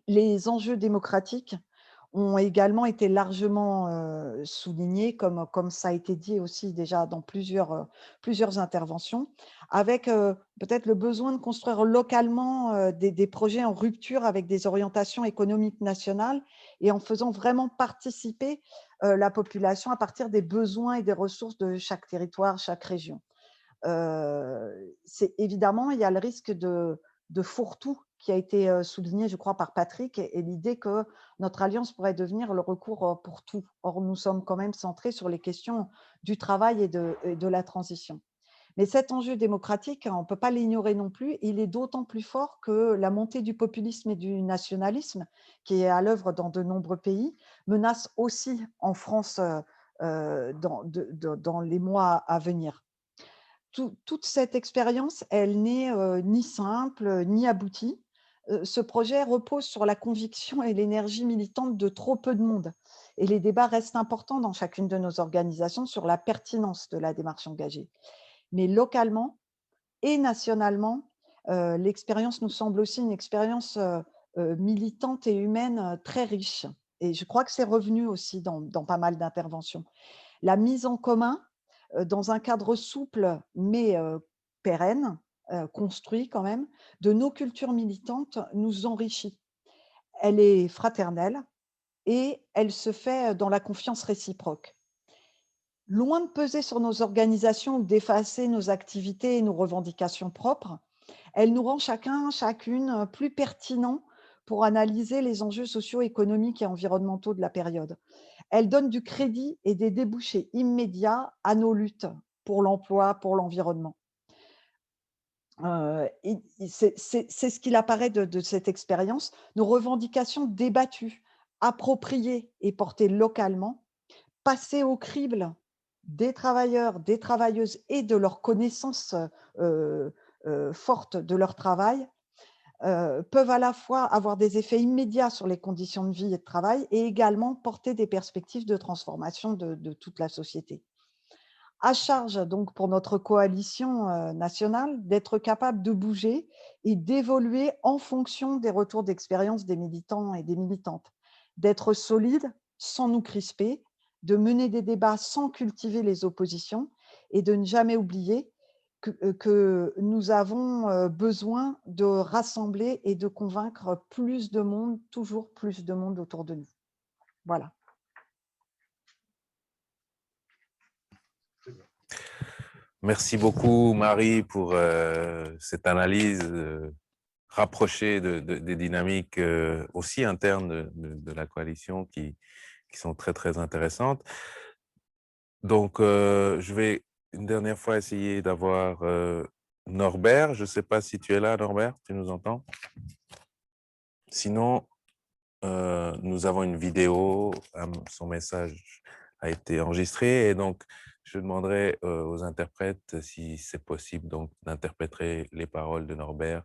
Les enjeux démocratiques ont également été largement soulignés, comme ça a été dit aussi déjà dans plusieurs interventions, avec peut-être le besoin de construire localement des projets en rupture avec des orientations économiques nationales et en faisant vraiment participer la population à partir des besoins et des ressources de chaque territoire, chaque région. Évidemment, il y a le risque de fourre-tout qui a été souligné, je crois, par Patrick, et l'idée que notre alliance pourrait devenir le recours pour tout. Or, nous sommes quand même centrés sur les questions du travail et de la transition. Mais cet enjeu démocratique, on ne peut pas l'ignorer non plus. Il est d'autant plus fort que la montée du populisme et du nationalisme, qui est à l'œuvre dans de nombreux pays, menace aussi en France dans les mois à venir. Toute cette expérience, elle n'est ni simple, ni aboutie. Ce projet repose sur la conviction et l'énergie militante de trop peu de monde. Et les débats restent importants dans chacune de nos organisations sur la pertinence de la démarche engagée. Mais localement et nationalement, l'expérience nous semble aussi une expérience militante et humaine très riche. Et je crois que c'est revenu aussi dans pas mal d'interventions. La mise en commun, dans un cadre souple mais pérenne, construit quand même, de nos cultures militantes nous enrichit. Elle est fraternelle et elle se fait dans la confiance réciproque. Loin de peser sur nos organisations ou d'effacer nos activités et nos revendications propres, elle nous rend chacune plus pertinent pour analyser les enjeux socio-économiques et environnementaux de la période. Elle donne du crédit et des débouchés immédiats à nos luttes pour l'emploi, pour l'environnement. C'est ce qu'il apparaît de cette expérience. Nos revendications débattues, appropriées et portées localement, passées au crible des travailleurs, des travailleuses et de leurs connaissances fortes de leur travail, peuvent à la fois avoir des effets immédiats sur les conditions de vie et de travail et également porter des perspectives de transformation de toute la société. À charge donc pour notre coalition nationale d'être capable de bouger et d'évoluer en fonction des retours d'expérience des militants et des militantes, d'être solide sans nous crisper, de mener des débats sans cultiver les oppositions et de ne jamais oublier que nous avons besoin de rassembler et de convaincre plus de monde, toujours plus de monde autour de nous. Voilà. Merci beaucoup, Marie, pour cette analyse rapprochée des dynamiques aussi internes de la coalition qui sont très, très intéressantes. Donc, je vais une dernière fois essayer d'avoir Norbert. Je ne sais pas si tu es là, Norbert, tu nous entends? Sinon, nous avons une vidéo, son message a été enregistré et donc je demanderai aux interprètes si c'est possible donc d'interpréter les paroles de Norbert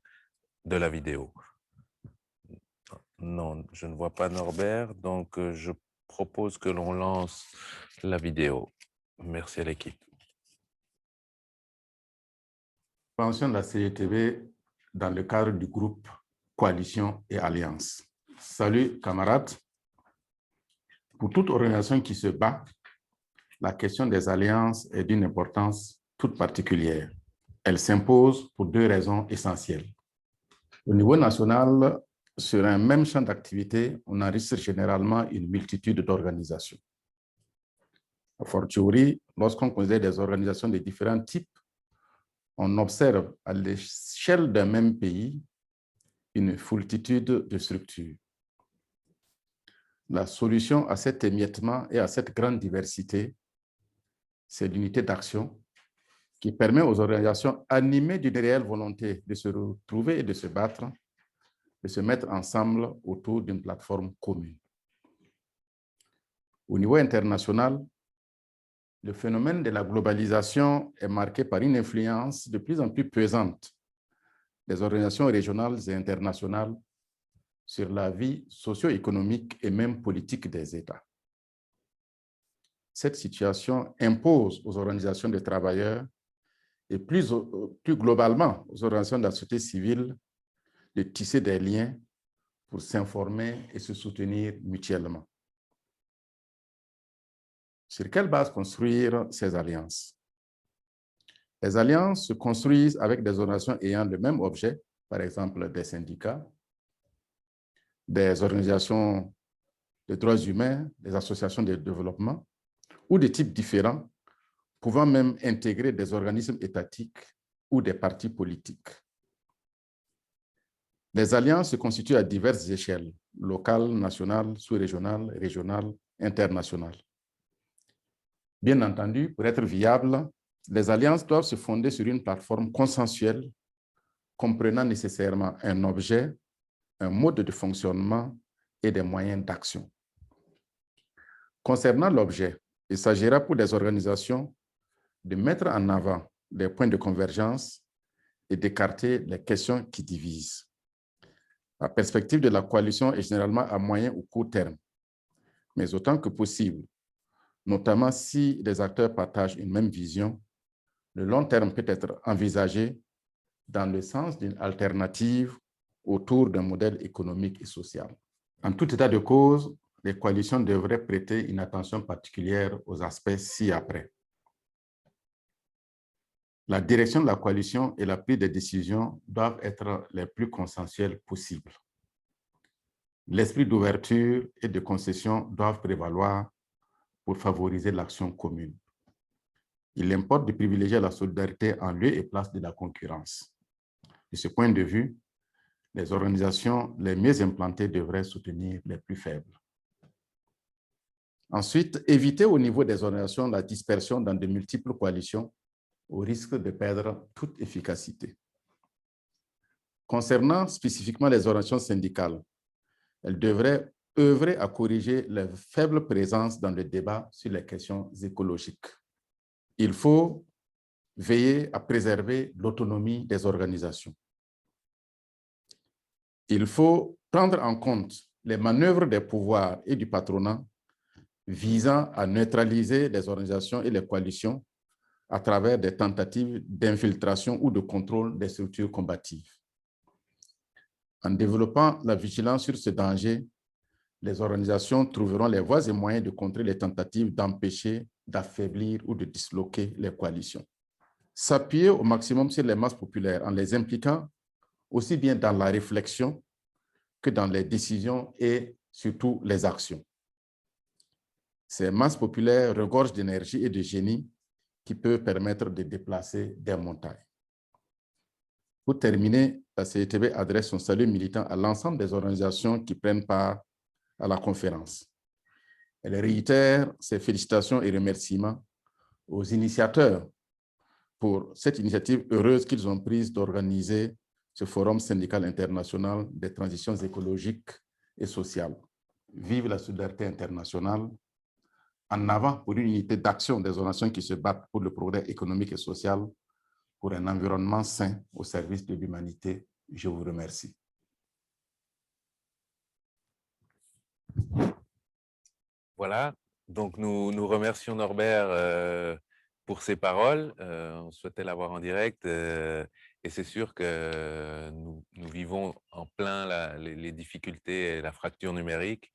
de la vidéo. Non, je ne vois pas Norbert, donc je propose que l'on lance la vidéo. Merci à l'équipe. Pension de la CETV dans le cadre du groupe Coalition et Alliance. Salut camarades. Pour toute organisation qui se bat, la question des alliances est d'une importance toute particulière. Elle s'impose pour deux raisons essentielles. Au niveau national, sur un même champ d'activité, on enregistre généralement une multitude d'organisations. A fortiori, lorsqu'on considère des organisations de différents types, on observe à l'échelle d'un même pays une foultitude de structures. La solution à cet émiettement et à cette grande diversité, c'est l'unité d'action qui permet aux organisations animées d'une réelle volonté de se retrouver et de se battre, de se mettre ensemble autour d'une plateforme commune. Au niveau international, le phénomène de la globalisation est marqué par une influence de plus en plus pesante des organisations régionales et internationales sur la vie socio-économique et même politique des États. Cette situation impose aux organisations de travailleurs et plus globalement aux organisations de la société civile de tisser des liens pour s'informer et se soutenir mutuellement. Sur quelle base construire ces alliances? Les alliances se construisent avec des organisations ayant le même objet, par exemple des syndicats, des organisations de droits humains, des associations de développement, ou de types différents, pouvant même intégrer des organismes étatiques ou des partis politiques. Les alliances se constituent à diverses échelles, locales, nationales, sous-régionales, régionales, internationales. Bien entendu, pour être viables, les alliances doivent se fonder sur une plateforme consensuelle, comprenant nécessairement un objet, un mode de fonctionnement et des moyens d'action. Concernant l'objet, il s'agira pour les organisations de mettre en avant les points de convergence et d'écarter les questions qui divisent. La perspective de la coalition est généralement à moyen ou court terme, mais autant que possible, notamment si les acteurs partagent une même vision, le long terme peut être envisagé dans le sens d'une alternative autour d'un modèle économique et social. En tout état de cause, les coalitions devraient prêter une attention particulière aux aspects ci-après. La direction de la coalition et la prise de décisions doivent être les plus consensuelles possibles. L'esprit d'ouverture et de concession doivent prévaloir pour favoriser l'action commune. Il importe de privilégier la solidarité en lieu et place de la concurrence. De ce point de vue, les organisations les mieux implantées devraient soutenir les plus faibles. Ensuite, éviter au niveau des organisations la dispersion dans de multiples coalitions au risque de perdre toute efficacité. Concernant spécifiquement les organisations syndicales, elles devraient œuvrer à corriger la faible présence dans le débat sur les questions écologiques. Il faut veiller à préserver l'autonomie des organisations. il faut prendre en compte les manœuvres des pouvoirs et du patronat visant à neutraliser les organisations et les coalitions à travers des tentatives d'infiltration ou de contrôle des structures combatives. En développant la vigilance sur ce danger, les organisations trouveront les voies et moyens de contrer les tentatives d'empêcher, d'affaiblir ou de disloquer les coalitions. S'appuyer au maximum sur les masses populaires en les impliquant aussi bien dans la réflexion que dans les décisions et surtout les actions. Ces masses populaires regorgent d'énergie et de génie qui peut permettre de déplacer des montagnes. Pour terminer, la CETB adresse son salut militant à l'ensemble des organisations qui prennent part à la conférence. Elle réitère ses félicitations et remerciements aux initiateurs pour cette initiative heureuse qu'ils ont prise d'organiser ce Forum syndical international des transitions écologiques et sociales. Vive la solidarité internationale. En avant pour une unité d'action des organisations qui se battent pour le progrès économique et social, pour un environnement sain au service de l'humanité. Je vous remercie. Voilà, donc nous remercions Norbert pour ses paroles. On souhaitait l'avoir en direct et c'est sûr que nous vivons en plein les difficultés et la fracture numérique.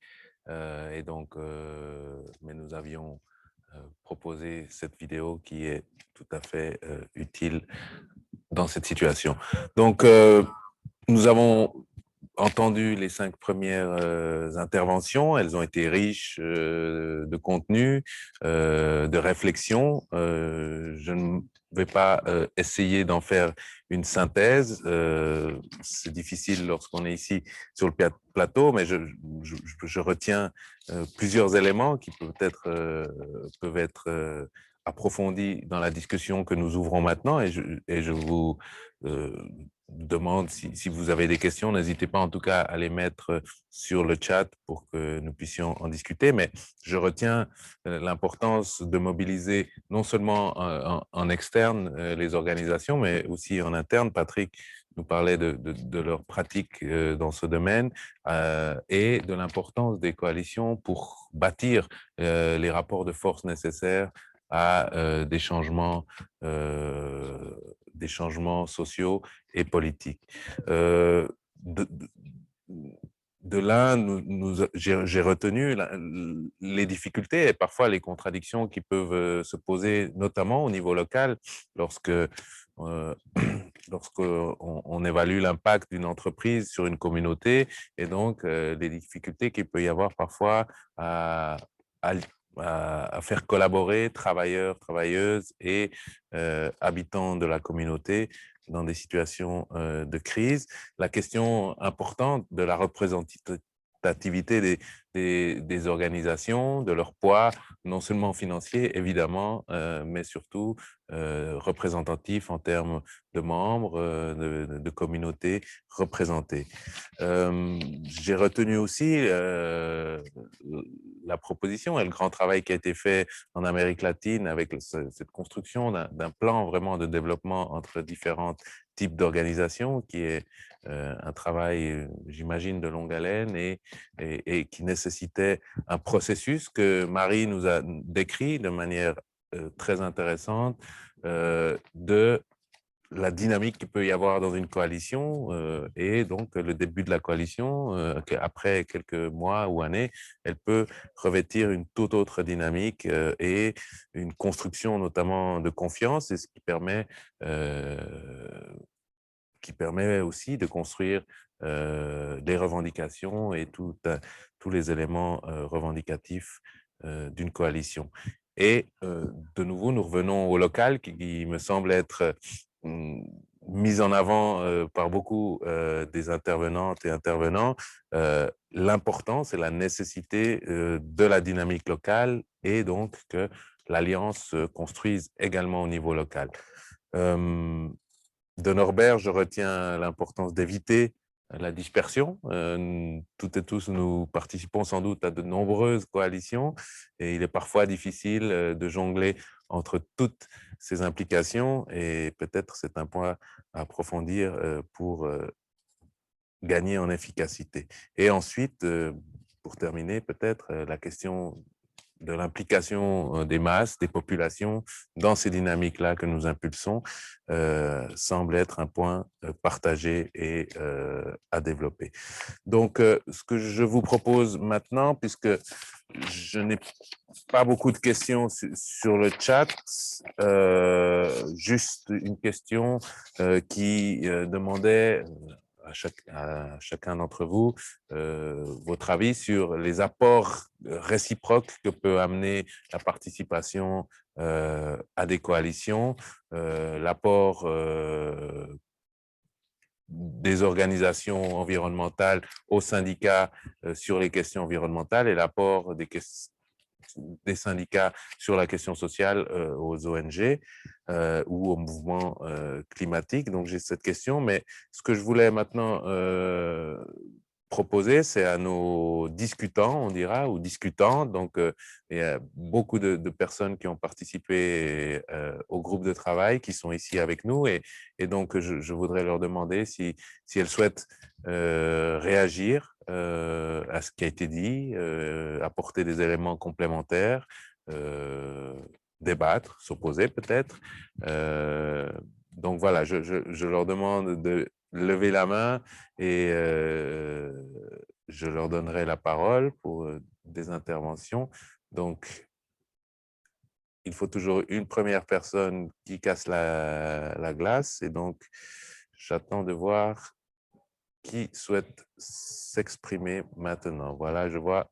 Et donc, mais nous avions proposé cette vidéo qui est tout à fait utile dans cette situation. Donc, nous avons entendu les 5 premières interventions. Elles ont été riches de contenu, de réflexion. Je ne vais pas essayer d'en faire une synthèse. C'est difficile lorsqu'on est ici sur le plateau, mais je retiens plusieurs éléments qui peuvent être approfondis dans la discussion que nous ouvrons maintenant. Et je vous demande si vous avez des questions, n'hésitez pas en tout cas à les mettre sur le chat pour que nous puissions en discuter. Mais je retiens l'importance de mobiliser non seulement en externe les organisations, mais aussi en interne. Patrick nous parlait de leurs pratiques dans ce domaine et de l'importance des coalitions pour bâtir les rapports de force nécessaires à des changements sociaux et politiques. De là, j'ai retenu les difficultés et parfois les contradictions qui peuvent se poser, notamment au niveau local, lorsqu'on évalue l'impact d'une entreprise sur une communauté et donc les difficultés qu'il peut y avoir parfois à faire collaborer travailleurs, travailleuses et habitants de la communauté dans des situations de crise. La question importante de la représentativité des organisations, de leur poids, non seulement financier, évidemment, mais surtout représentatif en termes de membres, de communautés représentées. J'ai retenu aussi la proposition et le grand travail qui a été fait en Amérique latine avec cette construction d'un plan vraiment de développement entre différents types d'organisations qui est un travail, j'imagine, de longue haleine et qui nécessitait un processus que Marie nous a décrit de manière très intéressante de la dynamique qu'il peut y avoir dans une coalition et donc le début de la coalition, après quelques mois ou années, elle peut revêtir une toute autre dynamique et une construction notamment de confiance, et ce qui permet aussi de construire les revendications et tous les éléments revendicatifs d'une coalition. Et de nouveau, nous revenons au local qui me semble être mise en avant par beaucoup des intervenantes et intervenants, l'importance et la nécessité de la dynamique locale et donc que l'Alliance se construise également au niveau local. De Norbert, je retiens l'importance d'éviter la dispersion. Toutes et tous, nous participons sans doute à de nombreuses coalitions et il est parfois difficile de jongler entre toutes ces implications et peut-être c'est un point à approfondir pour gagner en efficacité. Et ensuite, pour terminer, peut-être la question de l'implication des masses, des populations dans ces dynamiques-là que nous impulsons semble être un point partagé et à développer. Donc, ce que je vous propose maintenant, puisque je n'ai pas beaucoup de questions sur le chat, juste une question qui demandait à chacun d'entre vous votre avis sur les apports réciproques que peut amener la participation à des coalitions, l'apport des organisations environnementales aux syndicats sur les questions environnementales et l'apport des syndicats sur la question sociale aux ONG ou au mouvement climatique. Donc, j'ai cette question, mais ce que je voulais maintenant proposer, c'est à nos discutants, on dira, ou discutantes. Donc, il y a beaucoup de personnes qui ont participé au groupe de travail, qui sont ici avec nous. Et donc, je voudrais leur demander si elles souhaitent réagir à ce qui a été dit, apporter des éléments complémentaires, débattre, s'opposer peut-être. Donc, voilà, je leur demande de lever la main et je leur donnerai la parole pour des interventions. Donc, il faut toujours une première personne qui casse la glace. Et donc, j'attends de voir qui souhaite s'exprimer maintenant. Voilà, je vois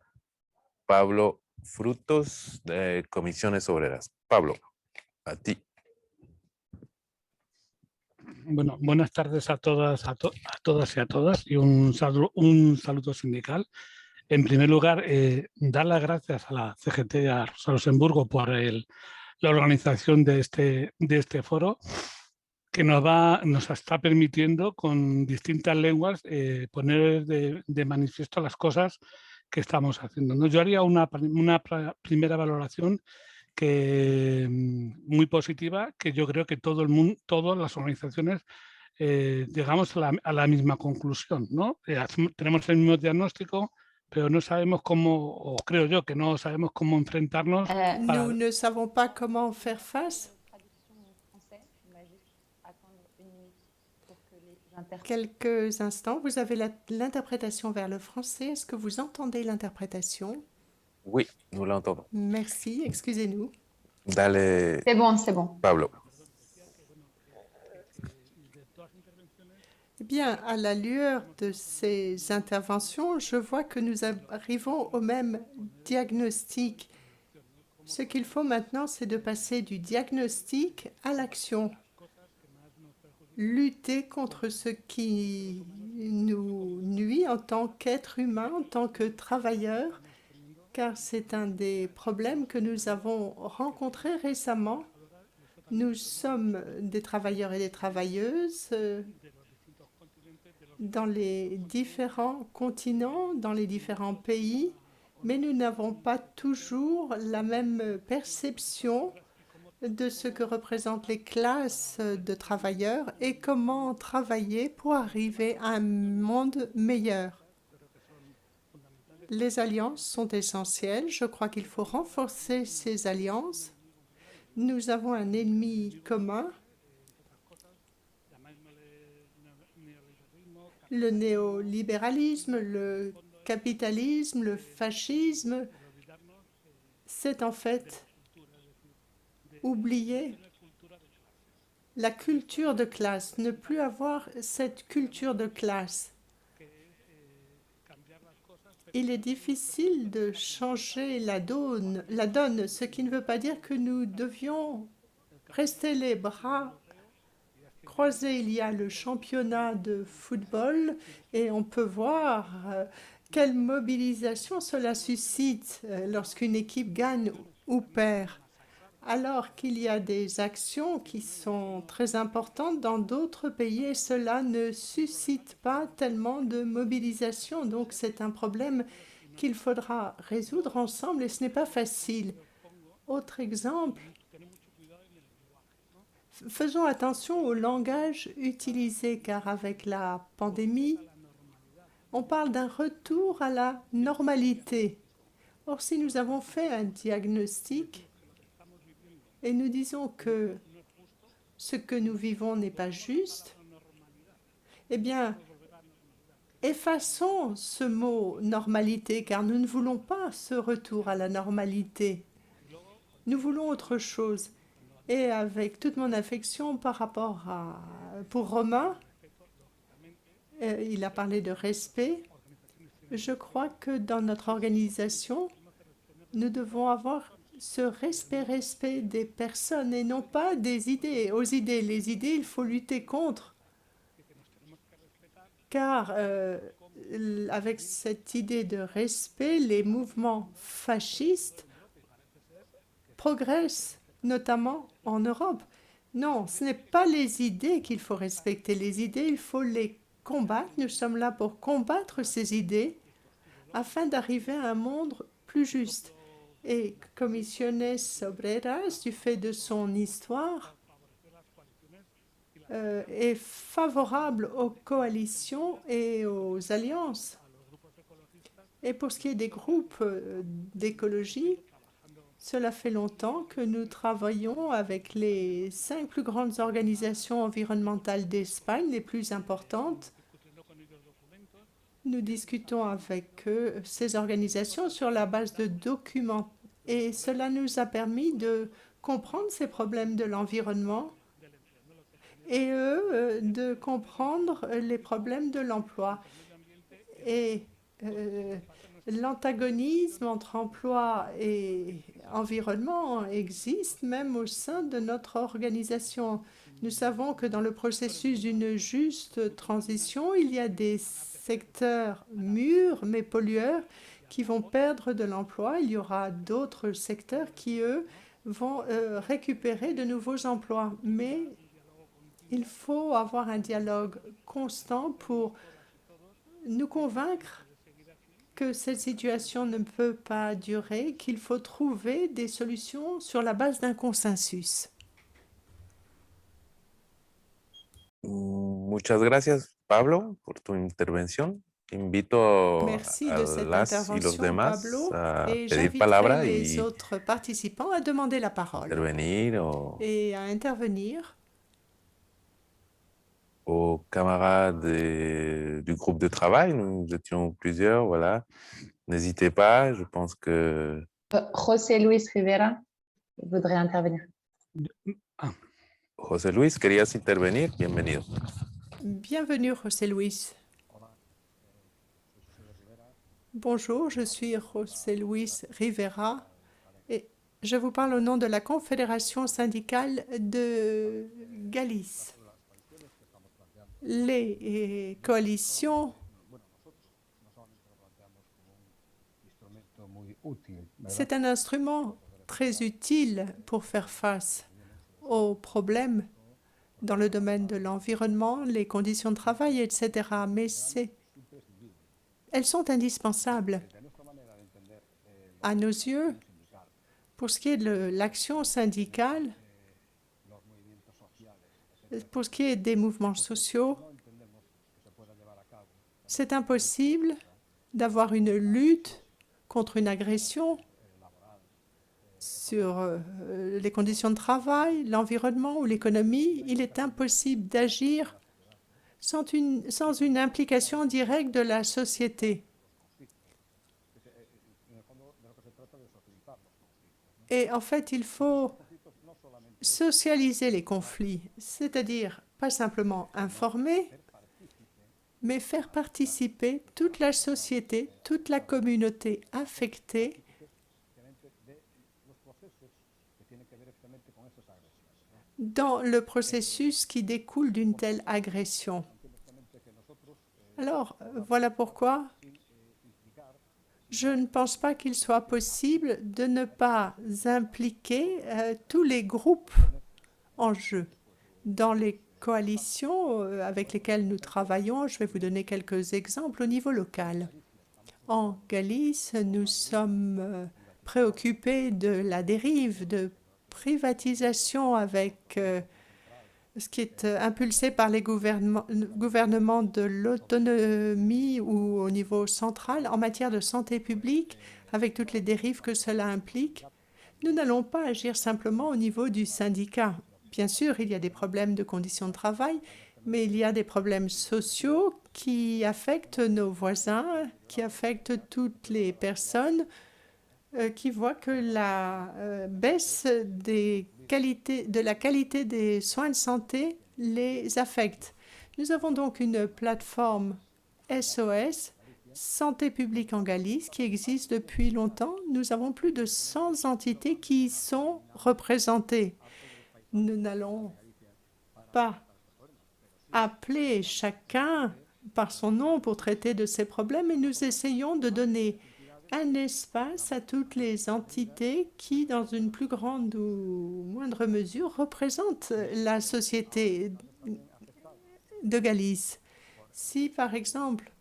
Pablo Frutos de Comisiones Obreras. Pablo, a ti. Bueno, buenas tardes a todas, a todas y a todas, y un saludo sindical. En primer lugar, dar las gracias a la CGT y a Rosa Luxemburgo por la organización de este foro, que nos está permitiendo con distintas lenguas poner de manifiesto las cosas que estamos haciendo, ¿no? Yo haría una primera valoración muy positiva, que yo creo que todo el mundo, todas las organizaciones llegamos a la misma conclusión, ¿no? Tenemos el mismo diagnóstico, pero no sabemos cómo, o creo yo que no sabemos cómo enfrentarnos. Nous ne savons pas comment faire face. Quelques instants, vous avez l'interprétation vers le français. Est-ce que vous entendez l'interprétation? Oui, nous l'entendons. Merci, excusez-nous. Dale. C'est bon, c'est bon. Pablo. Eh bien, à la lueur de ces interventions, je vois que nous arrivons au même diagnostic. Ce qu'il faut maintenant, c'est de passer du diagnostic à l'action. Lutter contre ce qui nous nuit en tant qu'être humain, en tant que travailleur, car c'est un des problèmes que nous avons rencontrés récemment. Nous sommes des travailleurs et des travailleuses dans les différents continents, dans les différents pays, mais nous n'avons pas toujours la même perception de ce que représentent les classes de travailleurs et comment travailler pour arriver à un monde meilleur. Les alliances sont essentielles. Je crois qu'il faut renforcer ces alliances. Nous avons un ennemi commun, le néolibéralisme, le capitalisme, le fascisme. C'est en fait oublier la culture de classe, ne plus avoir cette culture de classe. Il est difficile de changer la donne, ce qui ne veut pas dire que nous devions rester les bras croisés. Il y a le championnat de football et on peut voir quelle mobilisation cela suscite lorsqu'une équipe gagne ou perd. Alors qu'il y a des actions qui sont très importantes dans d'autres pays et cela ne suscite pas tellement de mobilisation. Donc c'est un problème qu'il faudra résoudre ensemble et ce n'est pas facile. Autre exemple, faisons attention au langage utilisé car avec la pandémie, On parle d'un retour à la normalité. Or, si nous avons fait un diagnostic et nous disons que ce que nous vivons n'est pas juste, eh bien, effaçons ce mot « normalité » car nous ne voulons pas ce retour à la normalité. Nous voulons autre chose. Et avec toute mon affection pour Romain, il a parlé de respect. Je crois que dans notre organisation, nous devons avoir ce respect des personnes et non pas des idées. Aux idées, les idées, il faut lutter contre. Car avec cette idée de respect, les mouvements fascistes progressent, notamment en Europe. Non, ce n'est pas les idées qu'il faut respecter. Les idées, il faut les combattre. Nous sommes là pour combattre ces idées afin d'arriver à un monde plus juste. Et Comisiones Obreras, du fait de son histoire, est favorable aux coalitions et aux alliances. Et pour ce qui est des groupes d'écologie, cela fait longtemps que nous travaillons avec les 5 plus grandes organisations environnementales d'Espagne, les plus importantes. Nous discutons avec eux, ces organisations sur la base de documents. Et cela nous a permis de comprendre ces problèmes de l'environnement et eux de comprendre les problèmes de l'emploi. Et l'antagonisme entre emploi et environnement existe même au sein de notre organisation. Nous savons que dans le processus d'une juste transition, il y a des secteurs mûrs mais pollueurs qui vont perdre de l'emploi. Il y aura d'autres secteurs qui, eux, vont récupérer de nouveaux emplois. Mais il faut avoir un dialogue constant pour nous convaincre que cette situation ne peut pas durer, qu'il faut trouver des solutions sur la base d'un consensus. Muchas gracias, Pablo, por tu intervención. Invito Merci a de cette las y los intervention, demás Pablo, a et pedir palabra j'inviterai les y autres participants à demander la parole intervenir et à intervenir. aux camarades du groupe de travail. Nous étions plusieurs, voilà. N'hésitez pas, je pense que... José Luis Rivera voudrait intervenir. José Luis, querías intervenir? Bienvenido. Bienvenue, José Luis. Bonjour, je suis José Luis Rivera et je vous parle au nom de la Confédération syndicale de Galice. Les coalitions c'est un instrument très utile pour faire face aux problèmes dans le domaine de l'environnement, les conditions de travail, etc. Mais elles sont indispensables à nos yeux. Pour ce qui est de l'action syndicale, pour ce qui est des mouvements sociaux, c'est impossible d'avoir une lutte contre une agression sur les conditions de travail, l'environnement ou l'économie. Il est impossible d'agir sans une implication directe de la société. Et en fait, il faut socialiser les conflits, c'est-à-dire pas simplement informer, mais faire participer toute la société, toute la communauté affectée dans le processus qui découle d'une telle agression. Alors, voilà pourquoi je ne pense pas qu'il soit possible de ne pas impliquer tous les groupes en jeu. Dans les coalitions avec lesquelles nous travaillons, je vais vous donner quelques exemples au niveau local. En Galice, nous sommes préoccupés de la dérive de privatisation avec ce qui est impulsé par les gouvernements de l'autonomie ou au niveau central en matière de santé publique, avec toutes les dérives que cela implique. Nous n'allons pas agir simplement au niveau du syndicat. Bien sûr, il y a des problèmes de conditions de travail, mais il y a des problèmes sociaux qui affectent nos voisins, qui affectent toutes les personnes qui voient que la baisse de la qualité des soins de santé les affecte. Nous avons donc une plateforme SOS, Santé publique en Galice, qui existe depuis longtemps. Nous avons plus de 100 entités qui y sont représentées. Nous n'allons pas appeler chacun par son nom pour traiter de ces problèmes, et nous essayons de donner un espace à toutes les entités qui, dans une plus grande ou moindre mesure, représentent la société de Galice. Si, par exemple,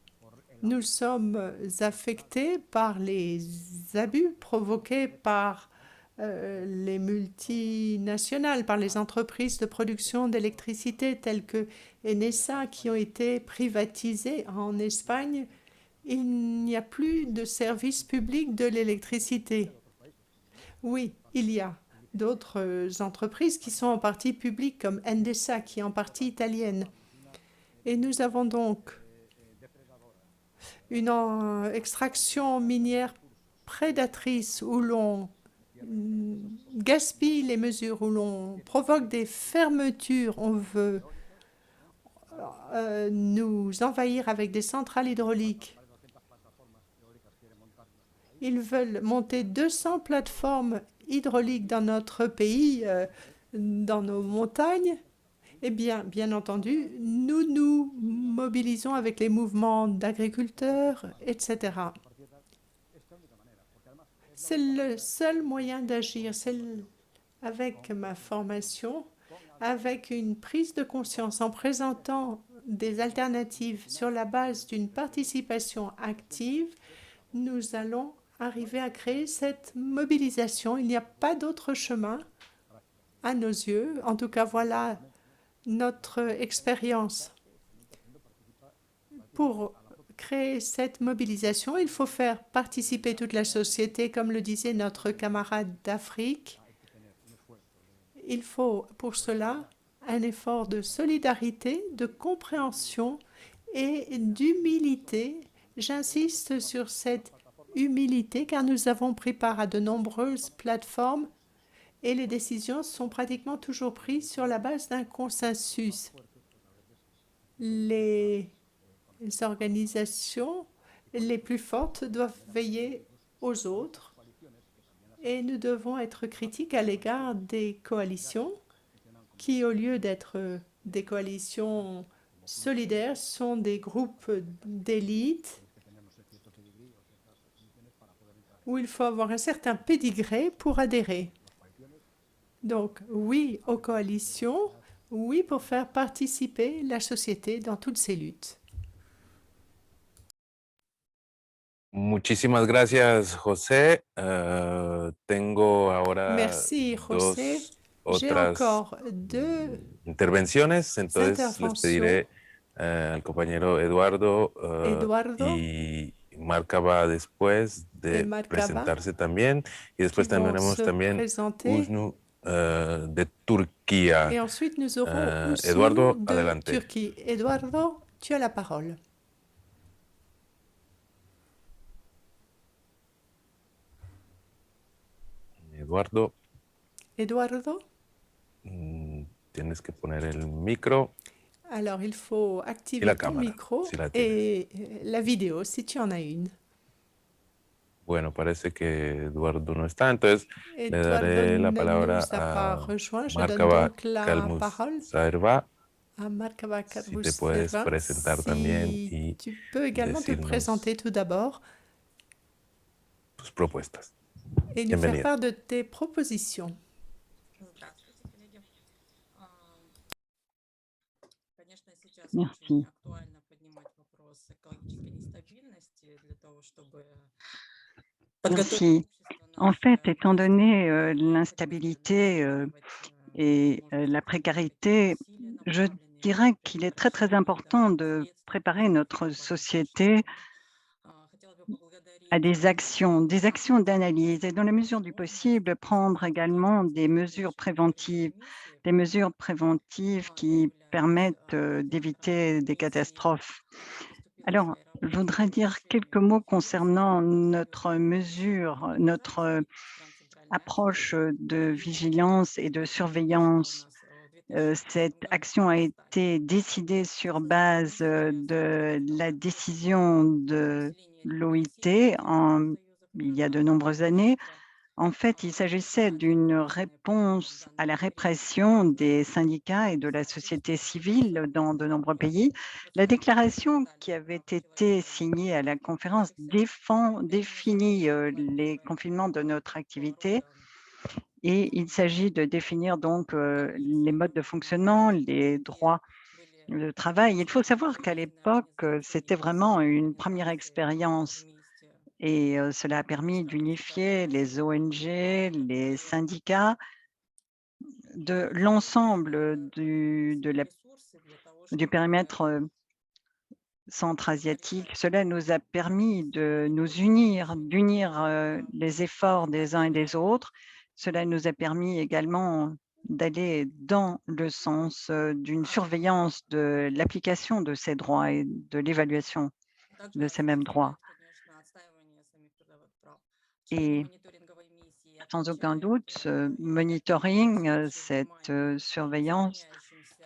nous sommes affectés par les abus provoqués par les multinationales, par les entreprises de production d'électricité telles que Enesa qui ont été privatisées en Espagne, il n'y a plus de service public de l'électricité. Oui, il y a d'autres entreprises qui sont en partie publiques comme Endesa qui est en partie italienne. Et nous avons donc une extraction minière prédatrice où l'on gaspille les mesures, où l'on provoque des fermetures. On veut nous envahir avec des centrales hydrauliques. Ils veulent monter 200 plateformes hydrauliques dans notre pays, dans nos montagnes. Eh bien, bien entendu, nous nous mobilisons avec les mouvements d'agriculteurs, etc. C'est le seul moyen d'agir, c'est avec ma formation, avec une prise de conscience, en présentant des alternatives sur la base d'une participation active, nous allons arriver à créer cette mobilisation. Il n'y a pas d'autre chemin à nos yeux. En tout cas, voilà notre expérience. Pour créer cette mobilisation, il faut faire participer toute la société, comme le disait notre camarade d'Afrique. Il faut pour cela un effort de solidarité, de compréhension et d'humilité. J'insiste sur cette humilité car nous avons pris part à de nombreuses plateformes et les décisions sont pratiquement toujours prises sur la base d'un consensus. Les organisations les plus fortes doivent veiller aux autres et nous devons être critiques à l'égard des coalitions qui, au lieu d'être des coalitions solidaires, sont des groupes d'élite où il faut avoir un certain pédigré pour adhérer. Donc, oui aux coalitions, oui pour faire participer la société dans toutes ces luttes. Muchísimas gracias, José. Tengo ahora Merci, José. J'ai encore deux intervenciones, entonces les pediré al compañero Eduardo, y Marca va después de presentarse también, y después tendremos también Uznu de Turquía. Et ensuite, nous aurons Eduardo, de adelante. Turquie. Eduardo, tu as la parole. Eduardo, tienes que poner el micro. Alors, il faut activer ton micro et la vidéo, si tu en as une. Bueno, parece que Eduardo no está, entonces le daré la palabra a Markava Kalmus-Saerva. Si te puedes presentar también y tu peux également te présenter tout d'abord tus propuestas. Et nous faire part de tes propositions. Merci. Merci. En fait, étant donné l'instabilité et la précarité, je dirais qu'il est très, très important de préparer notre société à des actions d'analyse et dans la mesure du possible, prendre également des mesures préventives qui permettent d'éviter des catastrophes. Alors, je voudrais dire quelques mots concernant notre approche de vigilance et de surveillance. Cette action a été décidée sur base de la décision de l'OIT il y a de nombreuses années. En fait, il s'agissait d'une réponse à la répression des syndicats et de la société civile dans de nombreux pays. La déclaration qui avait été signée à la conférence définit les confinements de notre activité et il s'agit de définir donc les modes de fonctionnement, les droits de travail. Il faut savoir qu'à l'époque, c'était vraiment une première expérience et cela a permis d'unifier les ONG, les syndicats de l'ensemble du périmètre centra-asiatique. Cela nous a permis de d'unir les efforts des uns et des autres. Cela nous a permis également d'aller dans le sens d'une surveillance de l'application de ces droits et de l'évaluation de ces mêmes droits. Et sans aucun doute, ce monitoring, cette surveillance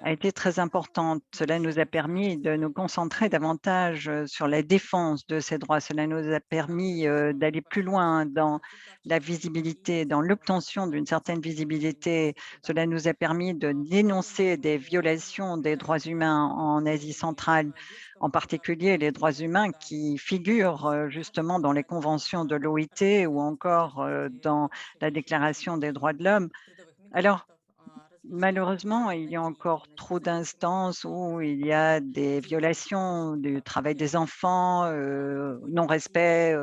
a été très importante. Cela nous a permis de nous concentrer davantage sur la défense de ces droits. Cela nous a permis d'aller plus loin dans la visibilité, dans l'obtention d'une certaine visibilité. Cela nous a permis de dénoncer des violations des droits humains en Asie centrale, en particulier les droits humains qui figurent justement dans les conventions de l'OIT ou encore dans la Déclaration des droits de l'homme. Alors, malheureusement, il y a encore trop d'instances où il y a des violations du travail des enfants, non-respect,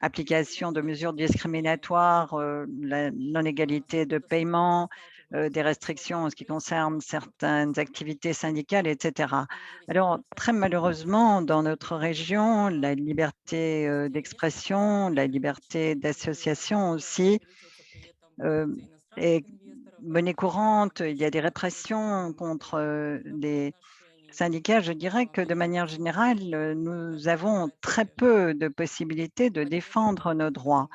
application de mesures discriminatoires, la non-égalité de paiement, des restrictions en ce qui concerne certaines activités syndicales, etc. Alors, très malheureusement, dans notre région, la liberté d'expression, la liberté d'association aussi est monnaie courante, il y a des répressions contre les syndicats. Je dirais que de manière générale, nous avons très peu de possibilités de défendre nos droits.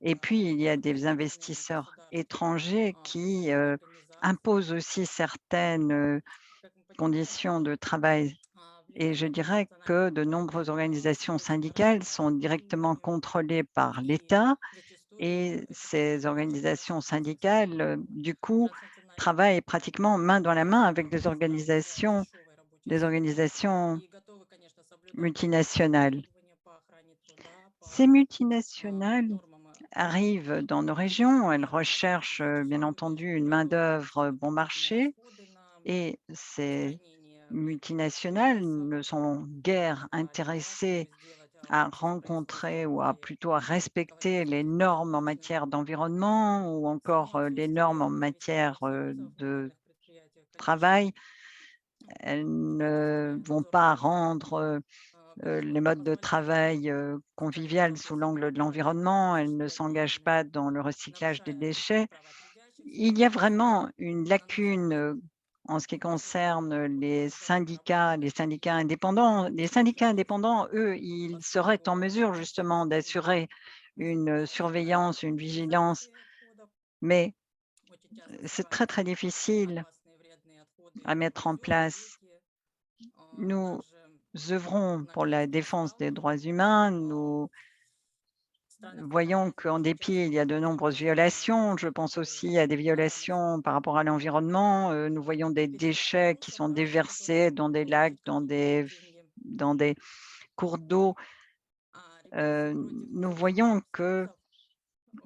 Et puis, il y a des investisseurs étrangers qui imposent aussi certaines conditions de travail. Et je dirais que de nombreuses organisations syndicales sont directement contrôlées par l'État et ces organisations syndicales, du coup, travaillent pratiquement main dans la main avec des organisations multinationales. Ces multinationales arrivent dans nos régions, elles recherchent bien entendu une main-d'œuvre bon marché et ces multinationales ne sont guère intéressées à rencontrer ou plutôt à respecter les normes en matière d'environnement ou encore les normes en matière de travail. Elles ne vont pas rendre les modes de travail convivial sous l'angle de l'environnement. Elles ne s'engagent pas dans le recyclage des déchets. Il y a vraiment une lacune en ce qui concerne les syndicats indépendants. Les syndicats indépendants, eux, ils seraient en mesure justement d'assurer une surveillance, une vigilance, mais c'est très, très difficile à mettre en place. Nous œuvrons pour la défense des droits humains. Nous voyons qu'en dépit, il y a de nombreuses violations. Je pense aussi à des violations par rapport à l'environnement. Nous voyons des déchets qui sont déversés dans des lacs, dans des cours d'eau. Nous voyons que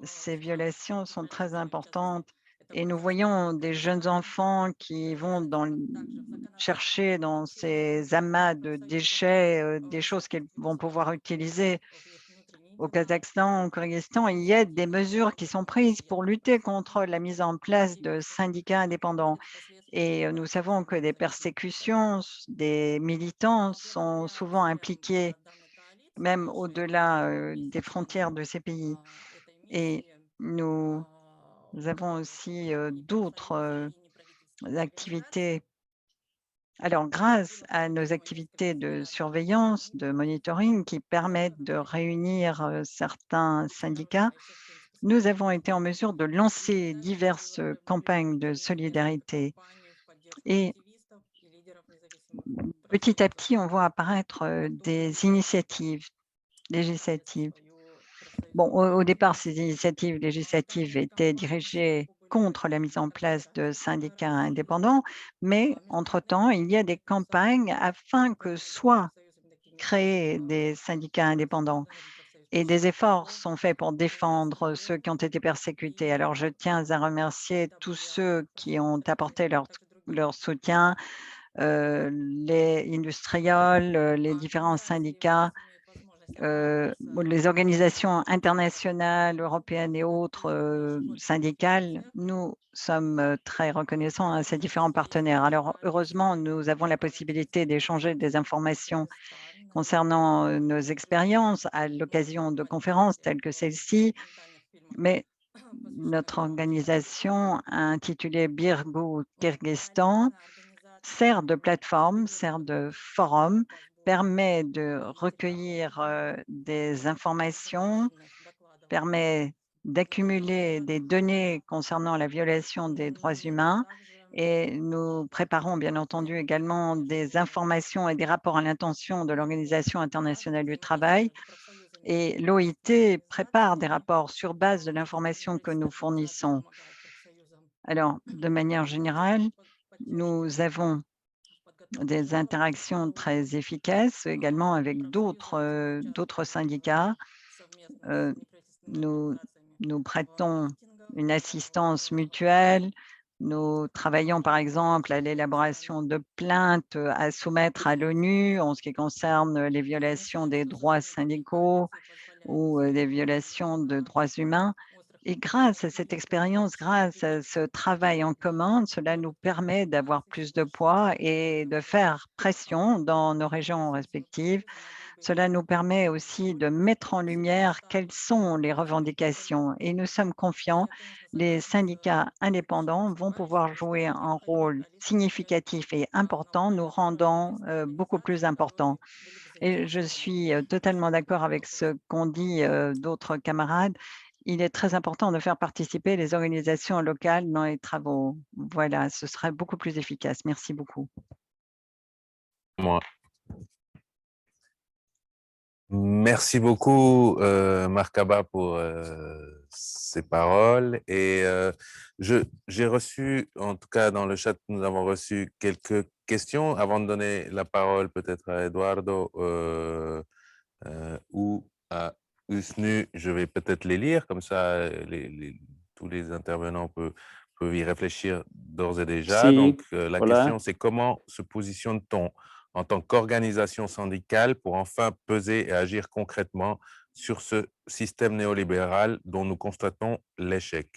ces violations sont très importantes et nous voyons des jeunes enfants qui vont chercher dans ces amas de déchets des choses qu'ils vont pouvoir utiliser. au Kazakhstan, au Kyrgyzstan, il y a des mesures qui sont prises pour lutter contre la mise en place de syndicats indépendants. Et nous savons que des persécutions, des militants sont souvent impliqués, même au-delà des frontières de ces pays. Et nous avons aussi d'autres activités. Alors, grâce à nos activités de surveillance, de monitoring qui permettent de réunir certains syndicats, nous avons été en mesure de lancer diverses campagnes de solidarité. Et petit à petit, on voit apparaître des initiatives législatives. Bon, au départ, ces initiatives législatives étaient dirigées contre la mise en place de syndicats indépendants, mais entre-temps, il y a des campagnes afin que soient créés des syndicats indépendants et des efforts sont faits pour défendre ceux qui ont été persécutés. Alors, je tiens à remercier tous ceux qui ont apporté leur soutien, les industrioles, les différents syndicats, les organisations internationales, européennes et autres syndicales. Nous sommes très reconnaissants à ces différents partenaires. Alors, heureusement, nous avons la possibilité d'échanger des informations concernant nos expériences à l'occasion de conférences telles que celle-ci, mais notre organisation intitulée Birgu Kyrgyzstan sert de plateforme, sert de forum, permet de recueillir des informations, permet d'accumuler des données concernant la violation des droits humains et nous préparons bien entendu également des informations et des rapports à l'intention de l'Organisation internationale du travail et l'OIT prépare des rapports sur base de l'information que nous fournissons. Alors, de manière générale, nous avons des interactions très efficaces également avec d'autres syndicats. Nous prêtons une assistance mutuelle. Nous travaillons par exemple à l'élaboration de plaintes à soumettre à l'ONU en ce qui concerne les violations des droits syndicaux ou des violations de droits humains. Et grâce à cette expérience, grâce à ce travail en commun, cela nous permet d'avoir plus de poids et de faire pression dans nos régions respectives. Cela nous permet aussi de mettre en lumière quelles sont les revendications et nous sommes confiants, les syndicats indépendants vont pouvoir jouer un rôle significatif et important, nous rendant beaucoup plus importants. Et je suis totalement d'accord avec ce qu'ont dit d'autres camarades. Il est très important de faire participer les organisations locales dans les travaux. Voilà, ce serait beaucoup plus efficace. Merci beaucoup. Moi. Merci beaucoup, Markaba, pour ces paroles. Et j'ai reçu, en tout cas dans le chat, nous avons reçu quelques questions. Avant de donner la parole peut-être à Eduardo ou à Usnu, je vais peut-être les lire, comme ça tous les intervenants peuvent y réfléchir d'ores et déjà. Si, donc la voilà. question, c'est comment se positionne-t-on en tant qu'organisation syndicale pour enfin peser et agir concrètement sur ce système néolibéral dont nous constatons l'échec?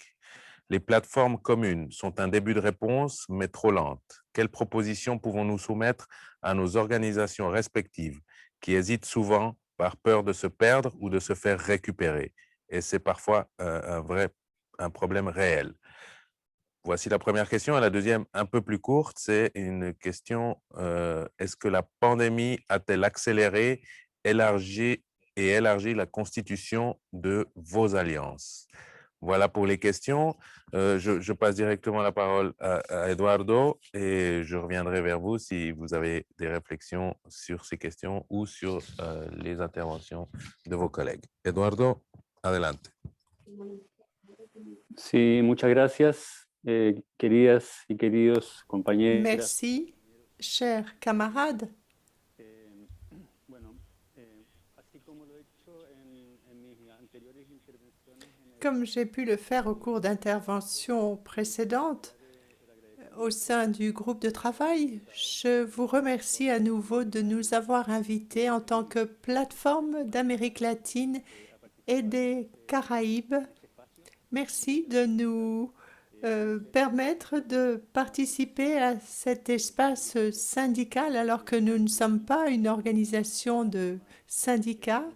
Les plateformes communes sont un début de réponse, mais trop lente. Quelles propositions pouvons-nous soumettre à nos organisations respectives qui hésitent souvent par peur de se perdre ou de se faire récupérer? Et c'est parfois un problème réel. Voici la première question. Et la deuxième, un peu plus courte, c'est une question, est-ce que la pandémie a-t-elle accéléré, élargi la constitution de vos alliances? Voilà pour les questions. Je passe directement la parole à Eduardo et je reviendrai vers vous si vous avez des réflexions sur ces questions ou sur les interventions de vos collègues. Eduardo, adelante. Sí, muchas gracias, queridas y queridos compañeros. Merci, chers camarades. Comme j'ai pu le faire au cours d'interventions précédentes au sein du groupe de travail, je vous remercie à nouveau de nous avoir invités en tant que plateforme d'Amérique latine et des Caraïbes. Merci de nous permettre de participer à cet espace syndical alors que nous ne sommes pas une organisation de syndicats.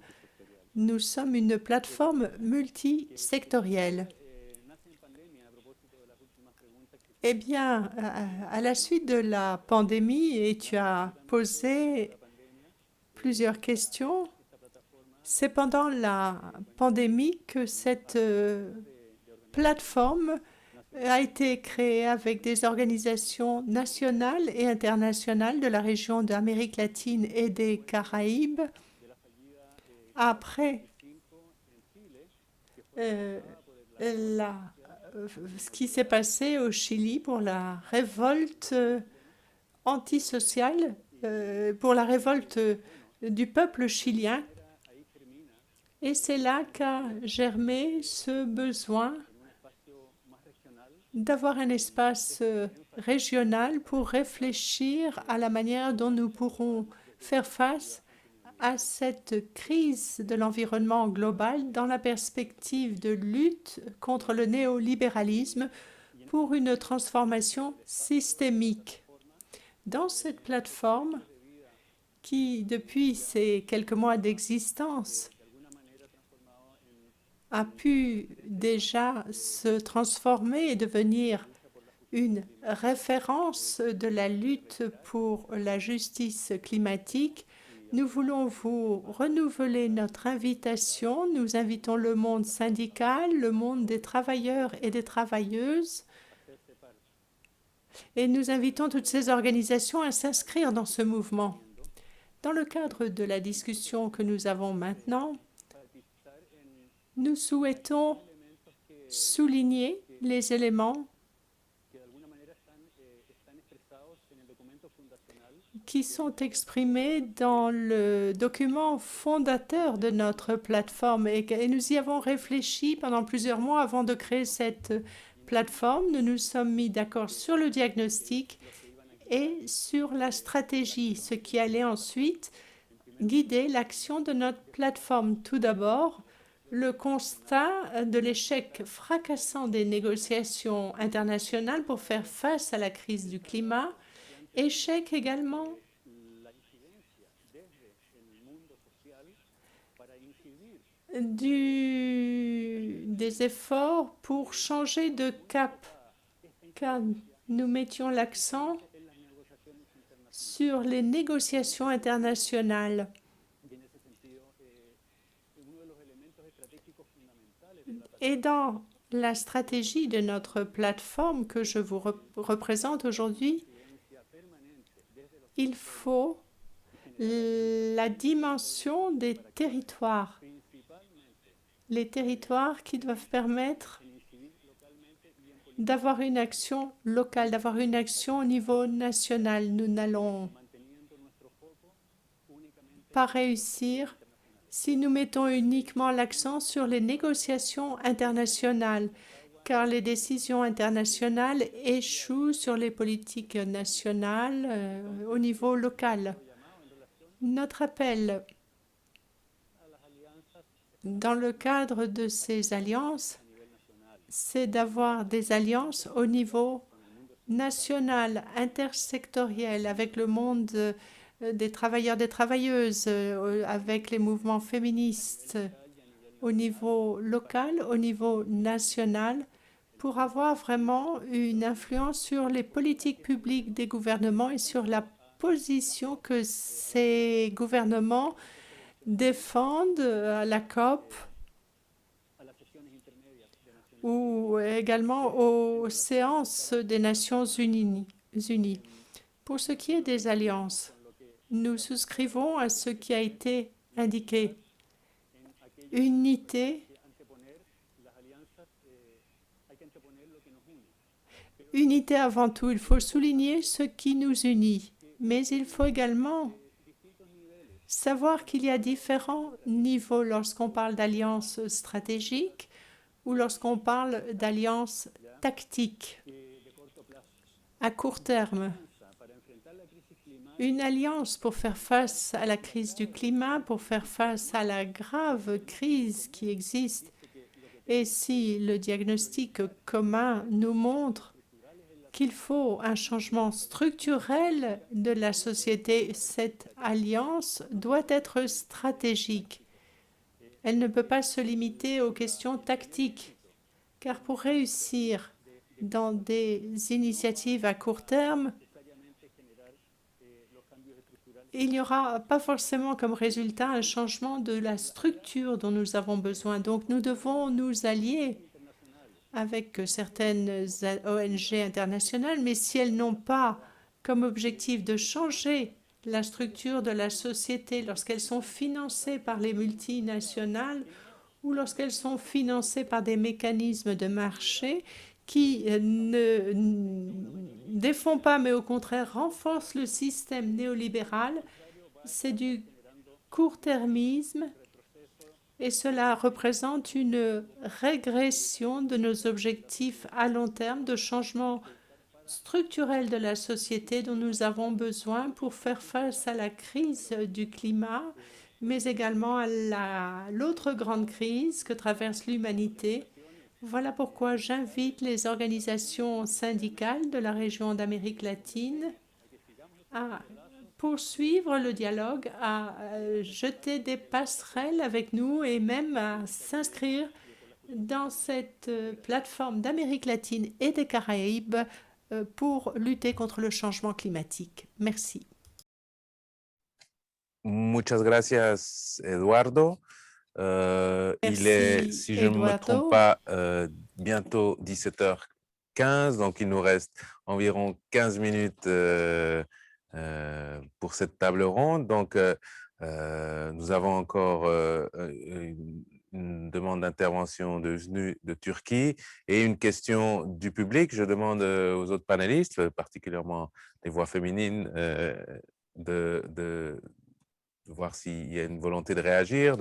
Nous sommes une plateforme multisectorielle. Eh bien, à la suite de la pandémie, et tu as posé plusieurs questions, c'est pendant la pandémie que cette plateforme a été créée avec des organisations nationales et internationales de la région d'Amérique latine et des Caraïbes. Après ce qui s'est passé au Chili pour la révolte antisociale, pour la révolte du peuple chilien. Et c'est là qu'a germé ce besoin d'avoir un espace régional pour réfléchir à la manière dont nous pourrons faire face à cette crise de l'environnement global dans la perspective de lutte contre le néolibéralisme pour une transformation systémique. Dans cette plateforme, qui depuis ces quelques mois d'existence a pu déjà se transformer et devenir une référence de la lutte pour la justice climatique, nous voulons vous renouveler notre invitation. Nous invitons le monde syndical, le monde des travailleurs et des travailleuses, et nous invitons toutes ces organisations à s'inscrire dans ce mouvement. Dans le cadre de la discussion que nous avons maintenant, nous souhaitons souligner les éléments qui sont exprimés dans le document fondateur de notre plateforme. Et nous y avons réfléchi pendant plusieurs mois avant de créer cette plateforme. Nous nous sommes mis d'accord sur le diagnostic et sur la stratégie, ce qui allait ensuite guider l'action de notre plateforme. Tout d'abord, le constat de l'échec fracassant des négociations internationales pour faire face à la crise du climat, échec également des efforts pour changer de cap, car nous mettions l'accent sur les négociations internationales. Et dans la stratégie de notre plateforme que je vous représente aujourd'hui, il faut la dimension des territoires. Les territoires qui doivent permettre d'avoir une action locale, d'avoir une action au niveau national. Nous n'allons pas réussir si nous mettons uniquement l'accent sur les négociations internationales, car les décisions internationales échouent sur les politiques nationales au niveau local. Notre appel dans le cadre de ces alliances, c'est d'avoir des alliances au niveau national, intersectoriel, avec le monde des travailleurs, des travailleuses, avec les mouvements féministes, au niveau local, au niveau national, pour avoir vraiment une influence sur les politiques publiques des gouvernements et sur la position que ces gouvernements défendent à la COP ou également aux séances des Nations Unies. Pour ce qui est des alliances, nous souscrivons à ce qui a été indiqué. Unité. Unité avant tout. Il faut souligner ce qui nous unit, mais il faut également savoir qu'il y a différents niveaux lorsqu'on parle d'alliance stratégique ou lorsqu'on parle d'alliance tactique à court terme. une alliance pour faire face à la crise du climat, pour faire face à la grave crise qui existe. Et si le diagnostic commun nous montre qu'il faut un changement structurel de la société, cette alliance doit être stratégique. Elle ne peut pas se limiter aux questions tactiques, car pour réussir dans des initiatives à court terme, il n'y aura pas forcément comme résultat un changement de la structure dont nous avons besoin. Donc nous devons nous allier avec certaines ONG internationales, mais si elles n'ont pas comme objectif de changer la structure de la société lorsqu'elles sont financées par les multinationales ou lorsqu'elles sont financées par des mécanismes de marché qui ne défont pas, mais au contraire renforcent le système néolibéral, c'est du court-termisme et cela représente une régression de nos objectifs à long terme de changement structurel de la société dont nous avons besoin pour faire face à la crise du climat, mais également à l'autre grande crise que traverse l'humanité. Voilà pourquoi j'invite les organisations syndicales de la région d'Amérique latine à poursuivre le dialogue, à jeter des passerelles avec nous et même à s'inscrire dans cette plateforme d'Amérique latine et des Caraïbes pour lutter contre le changement climatique. Merci. Muchas gracias, Eduardo. Il est, si je ne me trompe pas, bientôt 17h15, donc il nous reste environ 15 minutes pour cette table ronde. Donc, nous avons encore une demande d'intervention de Turquie et une question du public. Je demande aux autres panélistes, particulièrement les voix féminines, de voir s'il y a une volonté de réagir,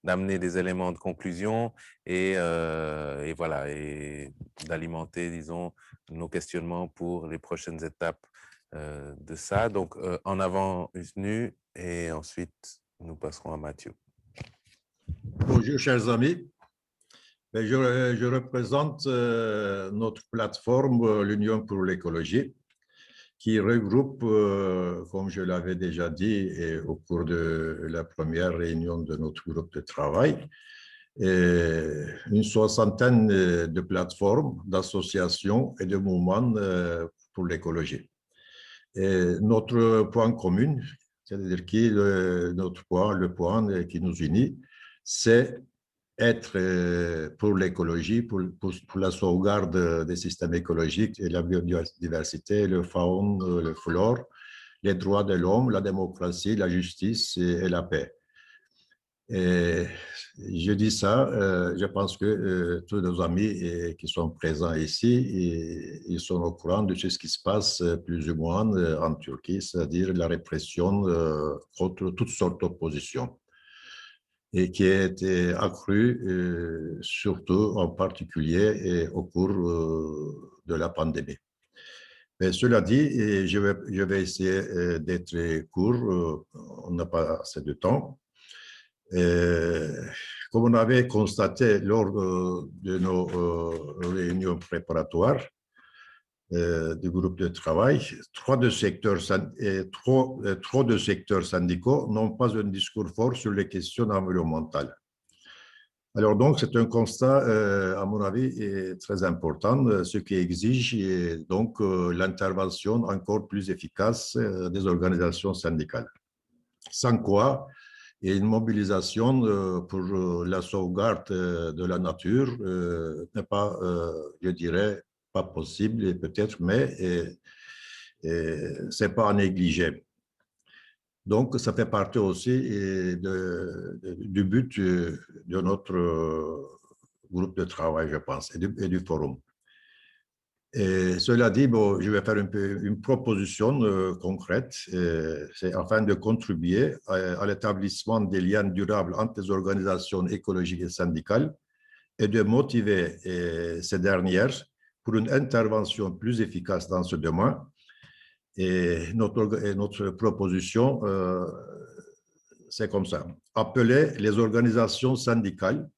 d'amener des éléments de conclusion et voilà, et d'alimenter, disons, nos questionnements pour les prochaines étapes de ça. Donc, en avant, Husnu, et ensuite, nous passerons à Mathieu. Bonjour, chers amis. Je représente notre plateforme, l'Union pour l'écologie, qui regroupe, comme je l'avais déjà dit au cours de la première réunion de notre groupe de travail, une soixantaine de plateformes, d'associations et de mouvements pour l'écologie. Notre point commun, c'est-à-dire le point qui nous unit, c'est être pour l'écologie, pour la sauvegarde des systèmes écologiques et la biodiversité, le faune, le flore, les droits de l'homme, la démocratie, la justice et la paix. Et je dis ça, je pense que tous nos amis qui sont présents ici, ils sont au courant de ce qui se passe plus ou moins en Turquie, c'est-à-dire la répression contre toutes sortes d'oppositions, et qui a été accrue surtout en particulier au cours de la pandémie. Mais cela dit, je vais essayer d'être court, on n'a pas assez de temps. Comme on avait constaté lors de nos réunions préparatoires du groupe de travail, trop de secteurs syndicaux n'ont pas un discours fort sur les questions environnementales. Alors donc, c'est un constat, à mon avis, très important, ce qui exige donc l'intervention encore plus efficace des organisations syndicales. Sans quoi, et une mobilisation pour la sauvegarde de la nature n'est pas, je dirais, pas possible, et peut-être, mais ce n'est pas à négliger. Donc, ça fait partie aussi du but de notre groupe de travail, je pense, et du forum. Et cela dit, bon, je vais faire une proposition concrète, c'est afin de contribuer à l'établissement des liens durables entre les organisations écologiques et syndicales et de motiver ces dernières pour une intervention plus efficace dans ce domaine. Et notre proposition, c'est comme ça. Appeler les organisations syndicales,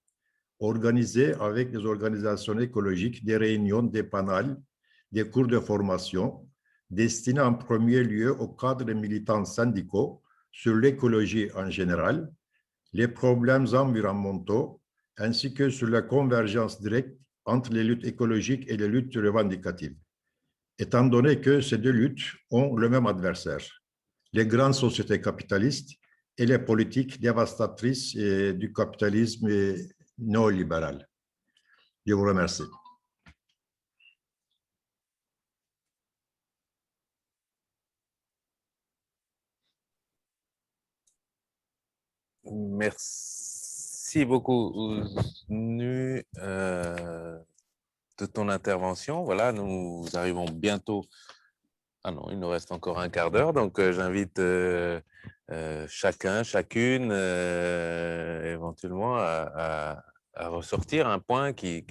organiser avec les organisations écologiques des réunions, des panels, des cours de formation destinés en premier lieu aux cadres militants syndicaux sur l'écologie en général, les problèmes environnementaux, ainsi que sur la convergence directe entre les luttes écologiques et les luttes revendicatives, étant donné que ces deux luttes ont le même adversaire, les grandes sociétés capitalistes et les politiques dévastatrices du capitalisme néolibéral. Je vous remercie. Merci beaucoup, Nu, de ton intervention. Voilà, nous arrivons bientôt. Ah non, il nous reste encore un quart d'heure, donc j'invite chacun, chacune, éventuellement, à ressortir un point qui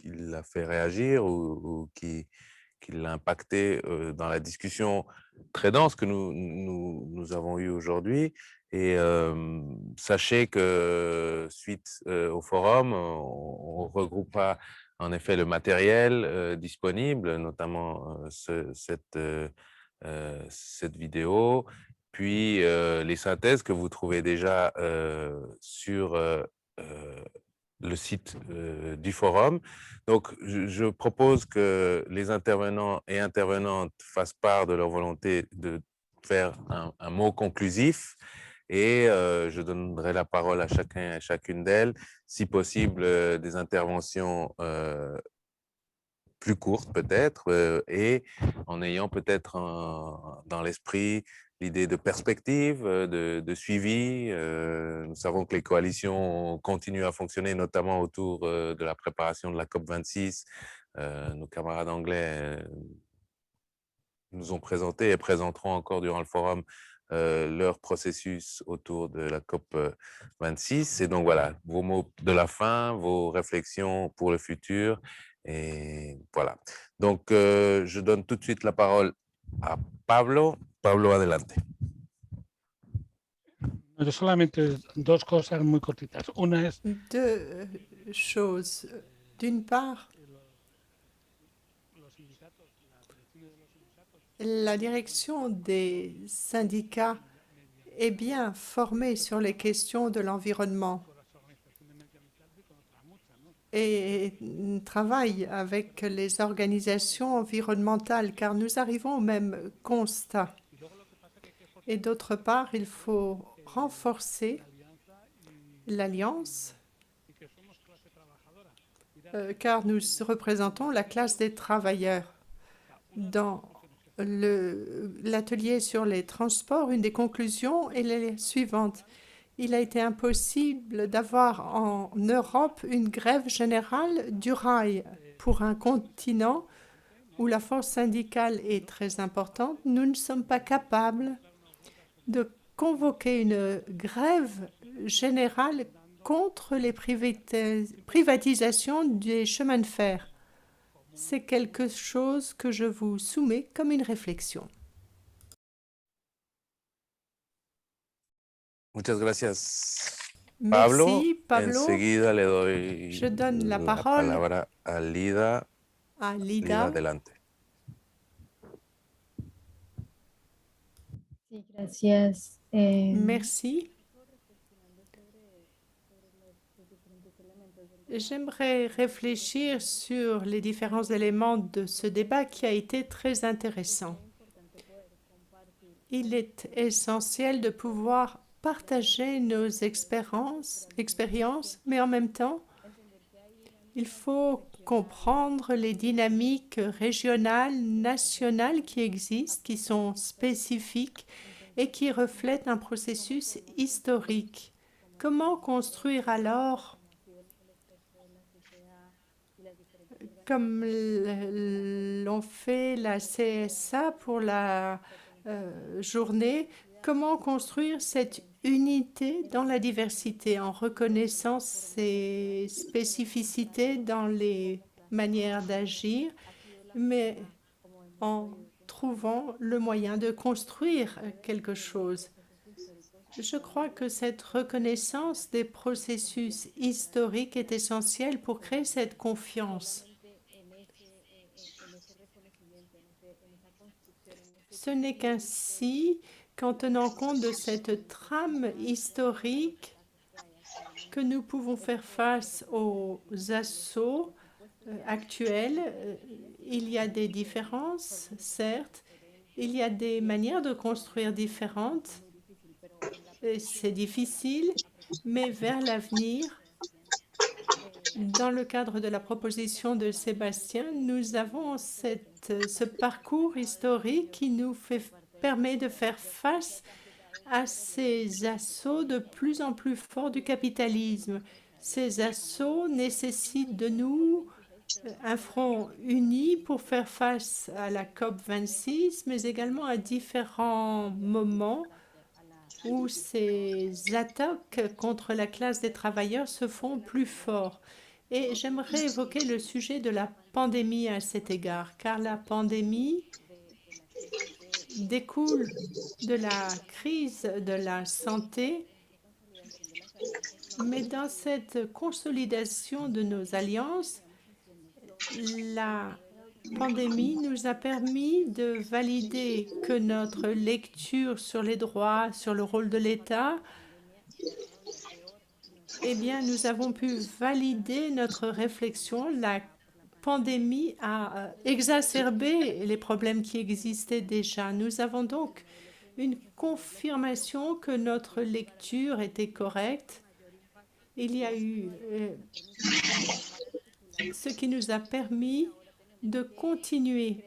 l'a fait réagir ou qui l'a impacté dans la discussion très dense que nous avons eue aujourd'hui. Et sachez que suite au forum, on regroupera en effet le matériel disponible, notamment cette vidéo, puis les synthèses que vous trouvez déjà sur le site du forum. Donc, je propose que les intervenants et intervenantes fassent part de leur volonté de faire un mot conclusif. Et je donnerai la parole à chacun et à chacune d'elles, si possible des interventions plus courtes peut-être, et en ayant peut-être dans l'esprit l'idée de perspective, de suivi. Nous savons que les coalitions continuent à fonctionner, notamment autour de la préparation de la COP26. Nos camarades anglais nous ont présenté et présenteront encore durant le forum leur processus autour de la COP26. Et donc voilà, vos mots de la fin, vos réflexions pour le futur. Et voilà. Donc, je donne tout de suite la parole à Pablo. Pablo, adelante. Yo solamente dos cosas muy cortitas. Una es... Deux choses. D'une part, la direction des syndicats est bien formée sur les questions de l'environnement et travaille avec les organisations environnementales car nous arrivons au même constat. Et d'autre part, il faut renforcer l'alliance car nous représentons la classe des travailleurs. Dans l'atelier sur les transports, une des conclusions est la suivante. Il a été impossible d'avoir en Europe une grève générale du rail. Pour un continent où la force syndicale est très importante, nous ne sommes pas capables de convoquer une grève générale contre les privatisations des chemins de fer. C'est quelque chose que je vous soumets comme une réflexion. Muchas gracias, Merci, Pablo. Enseguida le doy Je donne la parole palabra a Lida. à Lida, Lida. adelante. Sí, gracias. Merci. J'aimerais réfléchir sur les différents éléments de ce débat qui a été très intéressant. Il est essentiel de pouvoir partager nos expériences, mais en même temps, il faut comprendre les dynamiques régionales, nationales qui existent, qui sont spécifiques et qui reflètent un processus historique. Comment construire alors, comme l'ont fait la CSA pour la journée, comment construire cette unité dans la diversité en reconnaissant ces spécificités dans les manières d'agir, mais en trouvant le moyen de construire quelque chose. Je crois que cette reconnaissance des processus historiques est essentielle pour créer cette confiance. Ce n'est qu'ainsi, qu'en tenant compte de cette trame historique, que nous pouvons faire face aux assauts actuels. Il y a des différences, certes. Il y a des manières de construire différentes. C'est difficile, mais vers l'avenir, dans le cadre de la proposition de Sébastien, nous avons ce parcours historique qui nous permet de faire face à ces assauts de plus en plus forts du capitalisme. Ces assauts nécessitent de nous un front uni pour faire face à la COP26, mais également à différents moments où ces attaques contre la classe des travailleurs se font plus forts. Et j'aimerais évoquer le sujet de la pandémie à cet égard, car la pandémie découle de la crise de la santé, mais dans cette consolidation de nos alliances, la pandémie nous a permis de valider que notre lecture sur les droits, sur le rôle de l'État, eh bien, nous avons pu valider notre réflexion. La pandémie a exacerbé les problèmes qui existaient déjà. Nous avons donc une confirmation que notre lecture était correcte. Il y a eu ce qui nous a permis de continuer.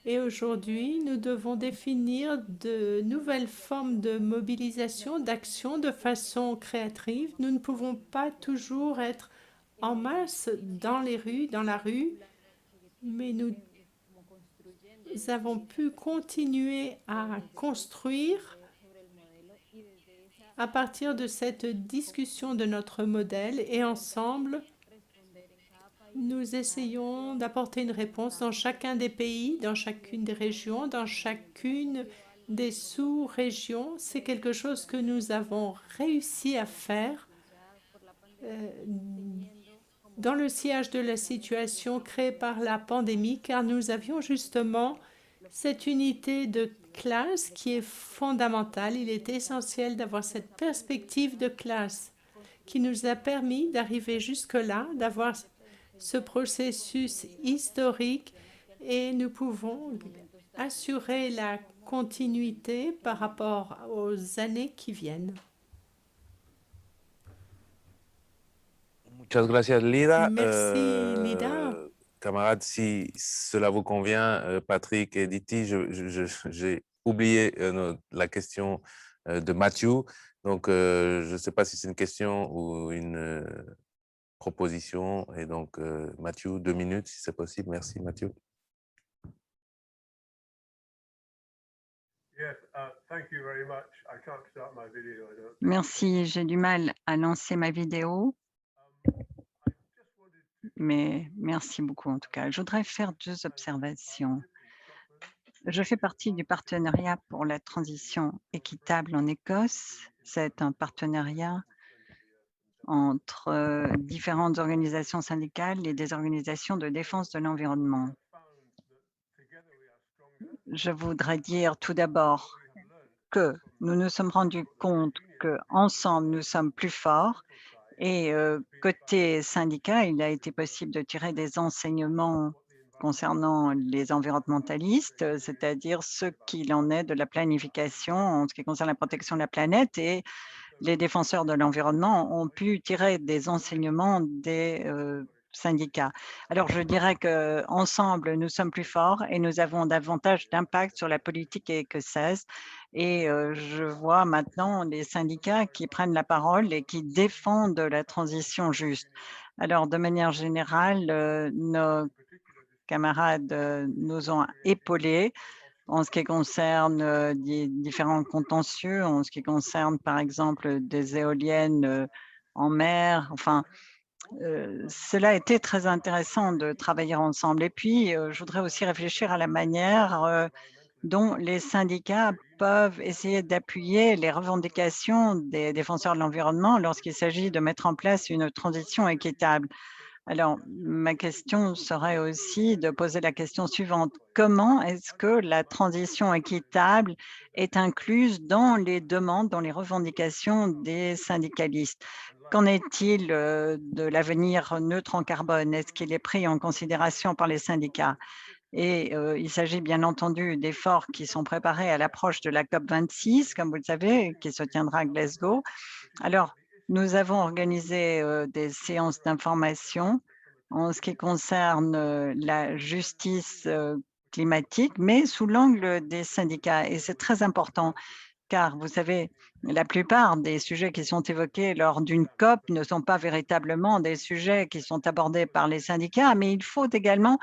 Et aujourd'hui, nous devons définir de nouvelles formes de mobilisation, d'action de façon créative. Nous ne pouvons pas toujours être en masse dans les rues, dans la rue, mais nous avons pu continuer à construire à partir de cette discussion de notre modèle et ensemble, nous essayons d'apporter une réponse dans chacun des pays, dans chacune des régions, dans chacune des sous-régions. C'est quelque chose que nous avons réussi à faire dans le sillage de la situation créée par la pandémie, car nous avions justement cette unité de classe qui est fondamentale. Il est essentiel d'avoir cette perspective de classe qui nous a permis d'arriver jusque-là, d'avoir ce processus historique, et nous pouvons assurer la continuité par rapport aux années qui viennent. Muchas gracias, Lida. Merci, Lida. Camarades, si cela vous convient, Patrick et Diti, j'ai oublié la question de Mathieu. Donc, je ne sais pas si c'est une question ou une proposition. Et donc, Mathieu, 2 minutes, si c'est possible. Merci, Mathieu. Merci, j'ai du mal à lancer ma vidéo, mais merci beaucoup en tout cas. Je voudrais faire 2 observations. Je fais partie du partenariat pour la transition équitable en Écosse. C'est un partenariat entre différentes organisations syndicales et des organisations de défense de l'environnement. Je voudrais dire tout d'abord que nous nous sommes rendus compte qu'ensemble, nous sommes plus forts. Et côté syndicat, il a été possible de tirer des enseignements concernant les environnementalistes, c'est-à-dire ce qu'il en est de la planification en ce qui concerne la protection de la planète, et les défenseurs de l'environnement ont pu tirer des enseignements des syndicats. Alors, je dirais qu'ensemble, nous sommes plus forts et nous avons davantage d'impact sur la politique écossaise. Et je vois maintenant les syndicats qui prennent la parole et qui défendent la transition juste. Alors, de manière générale, nos camarades nous ont épaulés en ce qui concerne des différents contentieux, en ce qui concerne, par exemple, des éoliennes en mer. Enfin, cela a été très intéressant de travailler ensemble. Et puis, je voudrais aussi réfléchir à la manière dont les syndicats peuvent essayer d'appuyer les revendications des défenseurs de l'environnement lorsqu'il s'agit de mettre en place une transition équitable. Alors, ma question serait aussi de poser la question suivante. Comment est-ce que la transition équitable est incluse dans les demandes, dans les revendications des syndicalistes? Qu'en est-il de l'avenir neutre en carbone? Est-ce qu'il est pris en considération par les syndicats? Et il s'agit bien entendu d'efforts qui sont préparés à l'approche de la COP26, comme vous le savez, qui se tiendra à Glasgow. Alors, nous avons organisé des séances d'information en ce qui concerne la justice climatique, mais sous l'angle des syndicats. Et c'est très important, car vous savez, la plupart des sujets qui sont évoqués lors d'une COP ne sont pas véritablement des sujets qui sont abordés par les syndicats, mais il faut également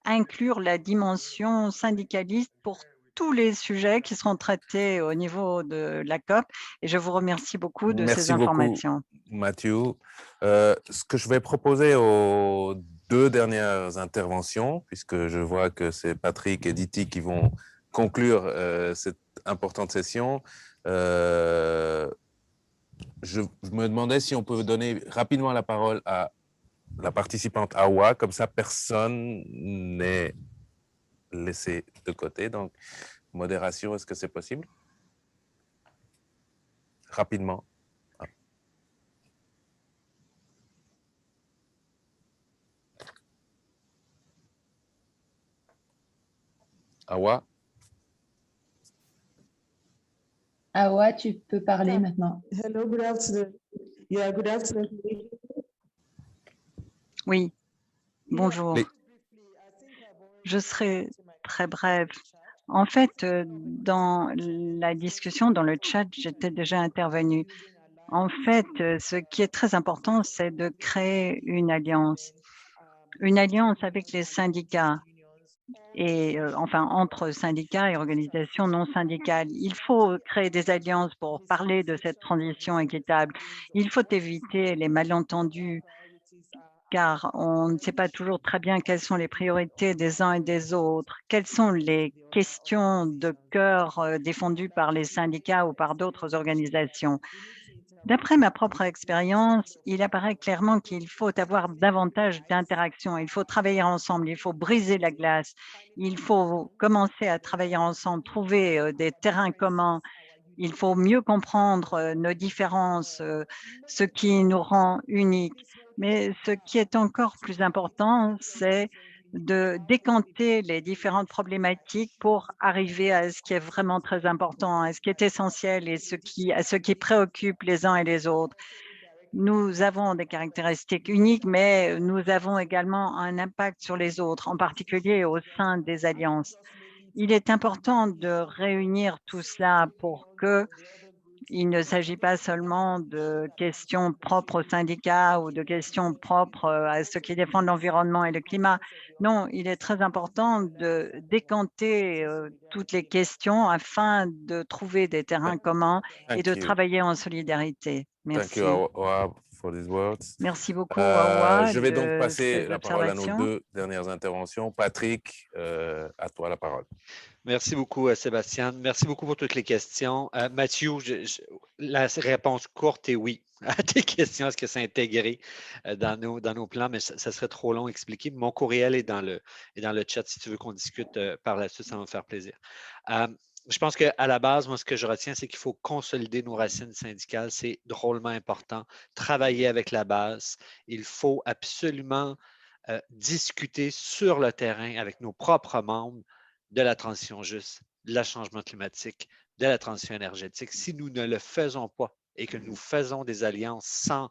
inclure la dimension syndicaliste pour tous les sujets qui seront traités au niveau de la COP. Et je vous remercie beaucoup de ces Merci beaucoup, informations. Mathieu. Ce que je vais proposer aux deux dernières interventions, puisque je vois que c'est Patrick et Diti qui vont conclure cette importante session, je me demandais si on peut donner rapidement la parole à la participante Awa, comme ça personne n'est laissé de côté. Donc, modération, est-ce que c'est possible? Rapidement. Awa? Awa, tu peux parler maintenant. Hello, good afternoon. Yeah, good afternoon. Oui, bonjour. Je serai très brève. En fait, dans la discussion, dans le chat, j'étais déjà intervenue. En fait, ce qui est très important, c'est de créer une alliance avec les syndicats et enfin entre syndicats et organisations non syndicales. Il faut créer des alliances pour parler de cette transition équitable. Il faut éviter les malentendus, car on ne sait pas toujours très bien quelles sont les priorités des uns et des autres, quelles sont les questions de cœur défendues par les syndicats ou par d'autres organisations. D'après ma propre expérience, il apparaît clairement qu'il faut avoir davantage d'interactions, il faut travailler ensemble, il faut briser la glace, il faut commencer à travailler ensemble, trouver des terrains communs, il faut mieux comprendre nos différences, ce qui nous rend uniques. Mais ce qui est encore plus important, c'est de décanter les différentes problématiques pour arriver à ce qui est vraiment très important, à ce qui est essentiel et à ce qui préoccupe les uns et les autres. Nous avons des caractéristiques uniques, mais nous avons également un impact sur les autres, en particulier au sein des alliances. Il est important de réunir tout cela pour que il ne s'agit pas seulement de questions propres aux syndicats ou de questions propres à ceux qui défendent l'environnement et le climat. Non, il est très important de décanter toutes les questions afin de trouver des terrains communs et de travailler en solidarité. Merci. Thank you, Awa, for these words. Merci beaucoup, Awa. Je vais donc passer la parole à nos deux dernières interventions. Patrick, à toi la parole. Merci beaucoup, Sébastien. Merci beaucoup pour toutes les questions. Mathieu, la réponse courte est oui à tes questions. Est-ce que c'est intégré dans nos plans? Mais ça serait trop long à expliquer. Mon courriel est dans le chat. Si tu veux qu'on discute par la suite, ça va me faire plaisir. Je pense qu'à la base, moi, ce que je retiens, c'est qu'il faut consolider nos racines syndicales. C'est drôlement important. Travailler avec la base. Il faut absolument discuter sur le terrain avec nos propres membres de la transition juste, de la changement climatique, de la transition énergétique. Si nous ne le faisons pas et que nous faisons des alliances sans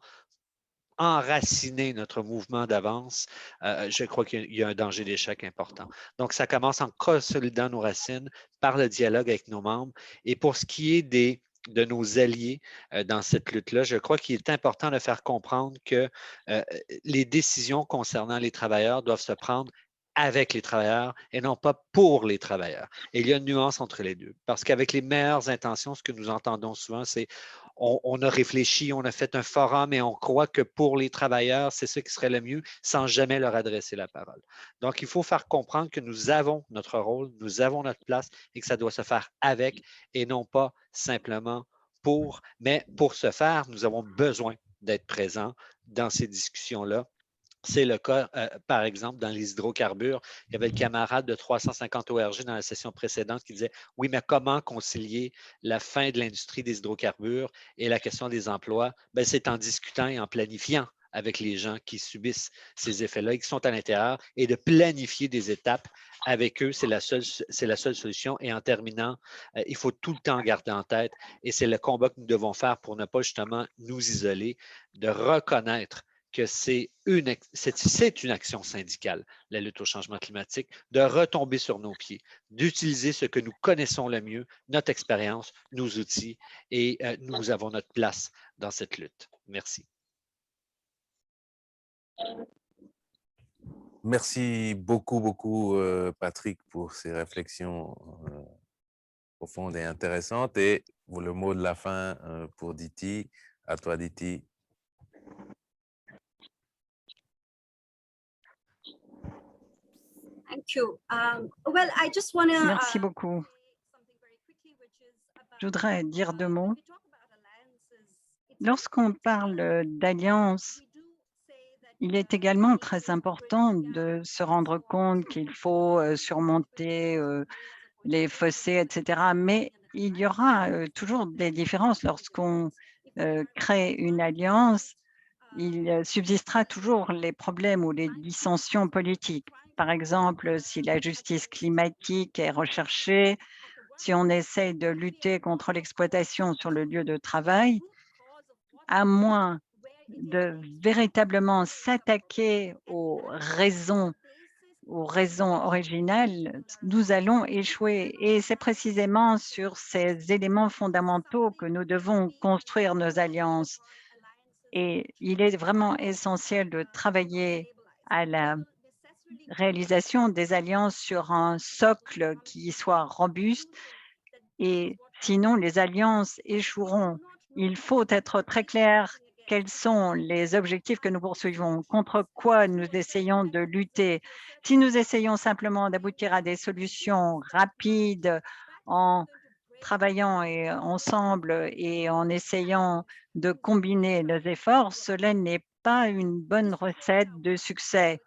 enraciner notre mouvement d'avance, je crois qu'il y a un danger d'échec important. Donc, ça commence en consolidant nos racines par le dialogue avec nos membres. Et pour ce qui est de nos alliés dans cette lutte-là, je crois qu'il est important de faire comprendre que les décisions concernant les travailleurs doivent se prendre avec les travailleurs et non pas pour les travailleurs. Et il y a une nuance entre les deux. Parce qu'avec les meilleures intentions, ce que nous entendons souvent, c'est on a réfléchi, on a fait un forum et on croit que pour les travailleurs, c'est ce qui serait le mieux sans jamais leur adresser la parole. Donc, il faut faire comprendre que nous avons notre rôle, nous avons notre place et que ça doit se faire avec et non pas simplement pour. Mais pour ce faire, nous avons besoin d'être présents dans ces discussions-là. C'est le cas, par exemple, dans les hydrocarbures. Il y avait le camarade de 350 ORG dans la session précédente qui disait « Oui, mais comment concilier la fin de l'industrie des hydrocarbures et la question des emplois? » C'est en discutant et en planifiant avec les gens qui subissent ces effets-là et qui sont à l'intérieur et de planifier des étapes avec eux, c'est la seule solution. Et en terminant, il faut tout le temps garder en tête, et c'est le combat que nous devons faire pour ne pas justement nous isoler, de reconnaître que c'est une action syndicale, la lutte au changement climatique, de retomber sur nos pieds, d'utiliser ce que nous connaissons le mieux, notre expérience, nos outils, et nous avons notre place dans cette lutte. Merci. Merci beaucoup, Patrick, pour ces réflexions profondes et intéressantes. Et le mot de la fin pour Diti. À toi, Diti. Merci beaucoup. Je voudrais dire 2 mots. Lorsqu'on parle d'alliance, il est également très important de se rendre compte qu'il faut surmonter les fossés, etc. Mais il y aura toujours des différences lorsqu'on crée une alliance. Il subsistera toujours les problèmes ou les dissensions politiques. Par exemple, si la justice climatique est recherchée, si on essaye de lutter contre l'exploitation sur le lieu de travail, à moins de véritablement s'attaquer aux raisons originales, nous allons échouer. Et c'est précisément sur ces éléments fondamentaux que nous devons construire nos alliances. Et il est vraiment essentiel de travailler à la réalisation des alliances sur un socle qui soit robuste. Et sinon, les alliances échoueront. Il faut être très clair quels sont les objectifs que nous poursuivons, contre quoi nous essayons de lutter. Si nous essayons simplement d'aboutir à des solutions rapides en travaillant ensemble et en essayant de combiner nos efforts, cela n'est pas une bonne recette de succès,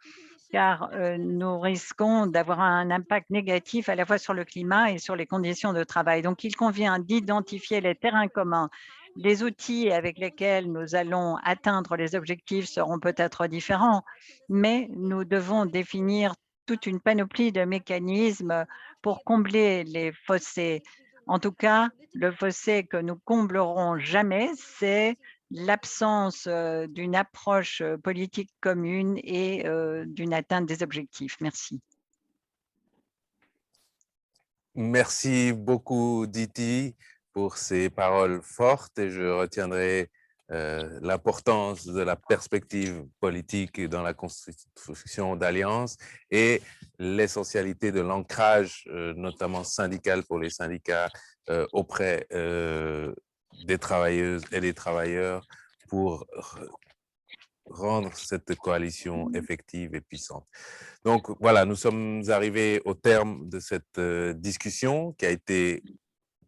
car nous risquons d'avoir un impact négatif à la fois sur le climat et sur les conditions de travail. Donc, il convient d'identifier les terrains communs. Les outils avec lesquels nous allons atteindre les objectifs seront peut-être différents, mais nous devons définir toute une panoplie de mécanismes pour combler les fossés. En tout cas, le fossé que nous comblerons jamais, c'est l'absence d'une approche politique commune et d'une atteinte des objectifs. Merci. Merci beaucoup, Diti, pour ces paroles fortes, et je retiendrai l'importance de la perspective politique dans la construction d'alliances et l'essentialité de l'ancrage, notamment syndical pour les syndicats, auprès des travailleuses et des travailleurs pour rendre cette coalition effective et puissante. Donc voilà, nous sommes arrivés au terme de cette discussion qui a été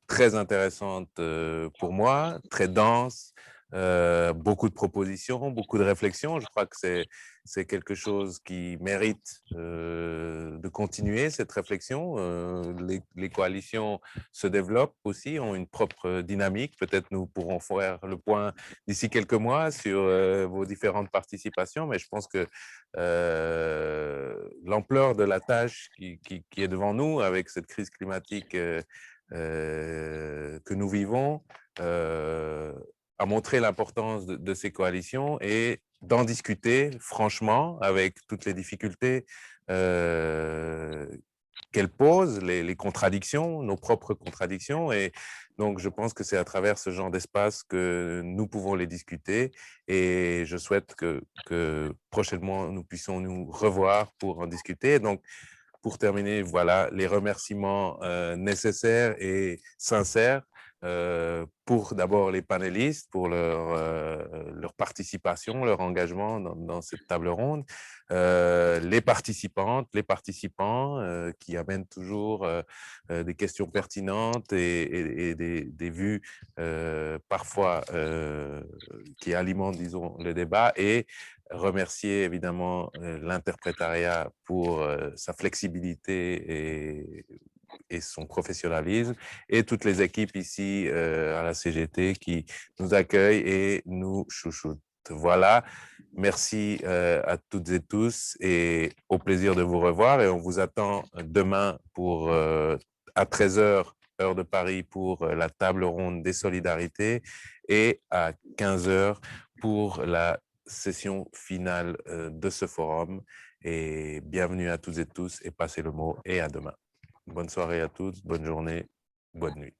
très intéressante pour moi, très dense, beaucoup de propositions, beaucoup de réflexions. Je crois que c'est quelque chose qui mérite de continuer cette réflexion. Les coalitions se développent aussi, ont une propre dynamique. Peut-être nous pourrons faire le point d'ici quelques mois sur vos différentes participations, mais je pense que l'ampleur de la tâche qui est devant nous avec cette crise climatique que nous vivons a montré l'importance de ces coalitions et d'en discuter franchement avec toutes les difficultés qu'elle pose, les contradictions, nos propres contradictions. Et donc, je pense que c'est à travers ce genre d'espace que nous pouvons les discuter. Et je souhaite que prochainement, nous puissions nous revoir pour en discuter. Donc, pour terminer, voilà les remerciements nécessaires et sincères pour d'abord les panélistes, pour leur participation, leur engagement dans cette table ronde, les participantes, les participants qui amènent toujours des questions pertinentes et des vues parfois qui alimentent, disons, le débat, et remercier évidemment l'interprétariat pour sa flexibilité et son professionnalisme, et toutes les équipes ici à la CGT qui nous accueillent et nous chouchoutent. Voilà, merci à toutes et tous et au plaisir de vous revoir, et on vous attend demain pour à 13h, heure de Paris, pour la table ronde des solidarités, et à 15h pour la session finale de ce forum. Et bienvenue à toutes et tous, et passez le mot, et à demain. Bonne soirée à tous, bonne journée, bonne nuit.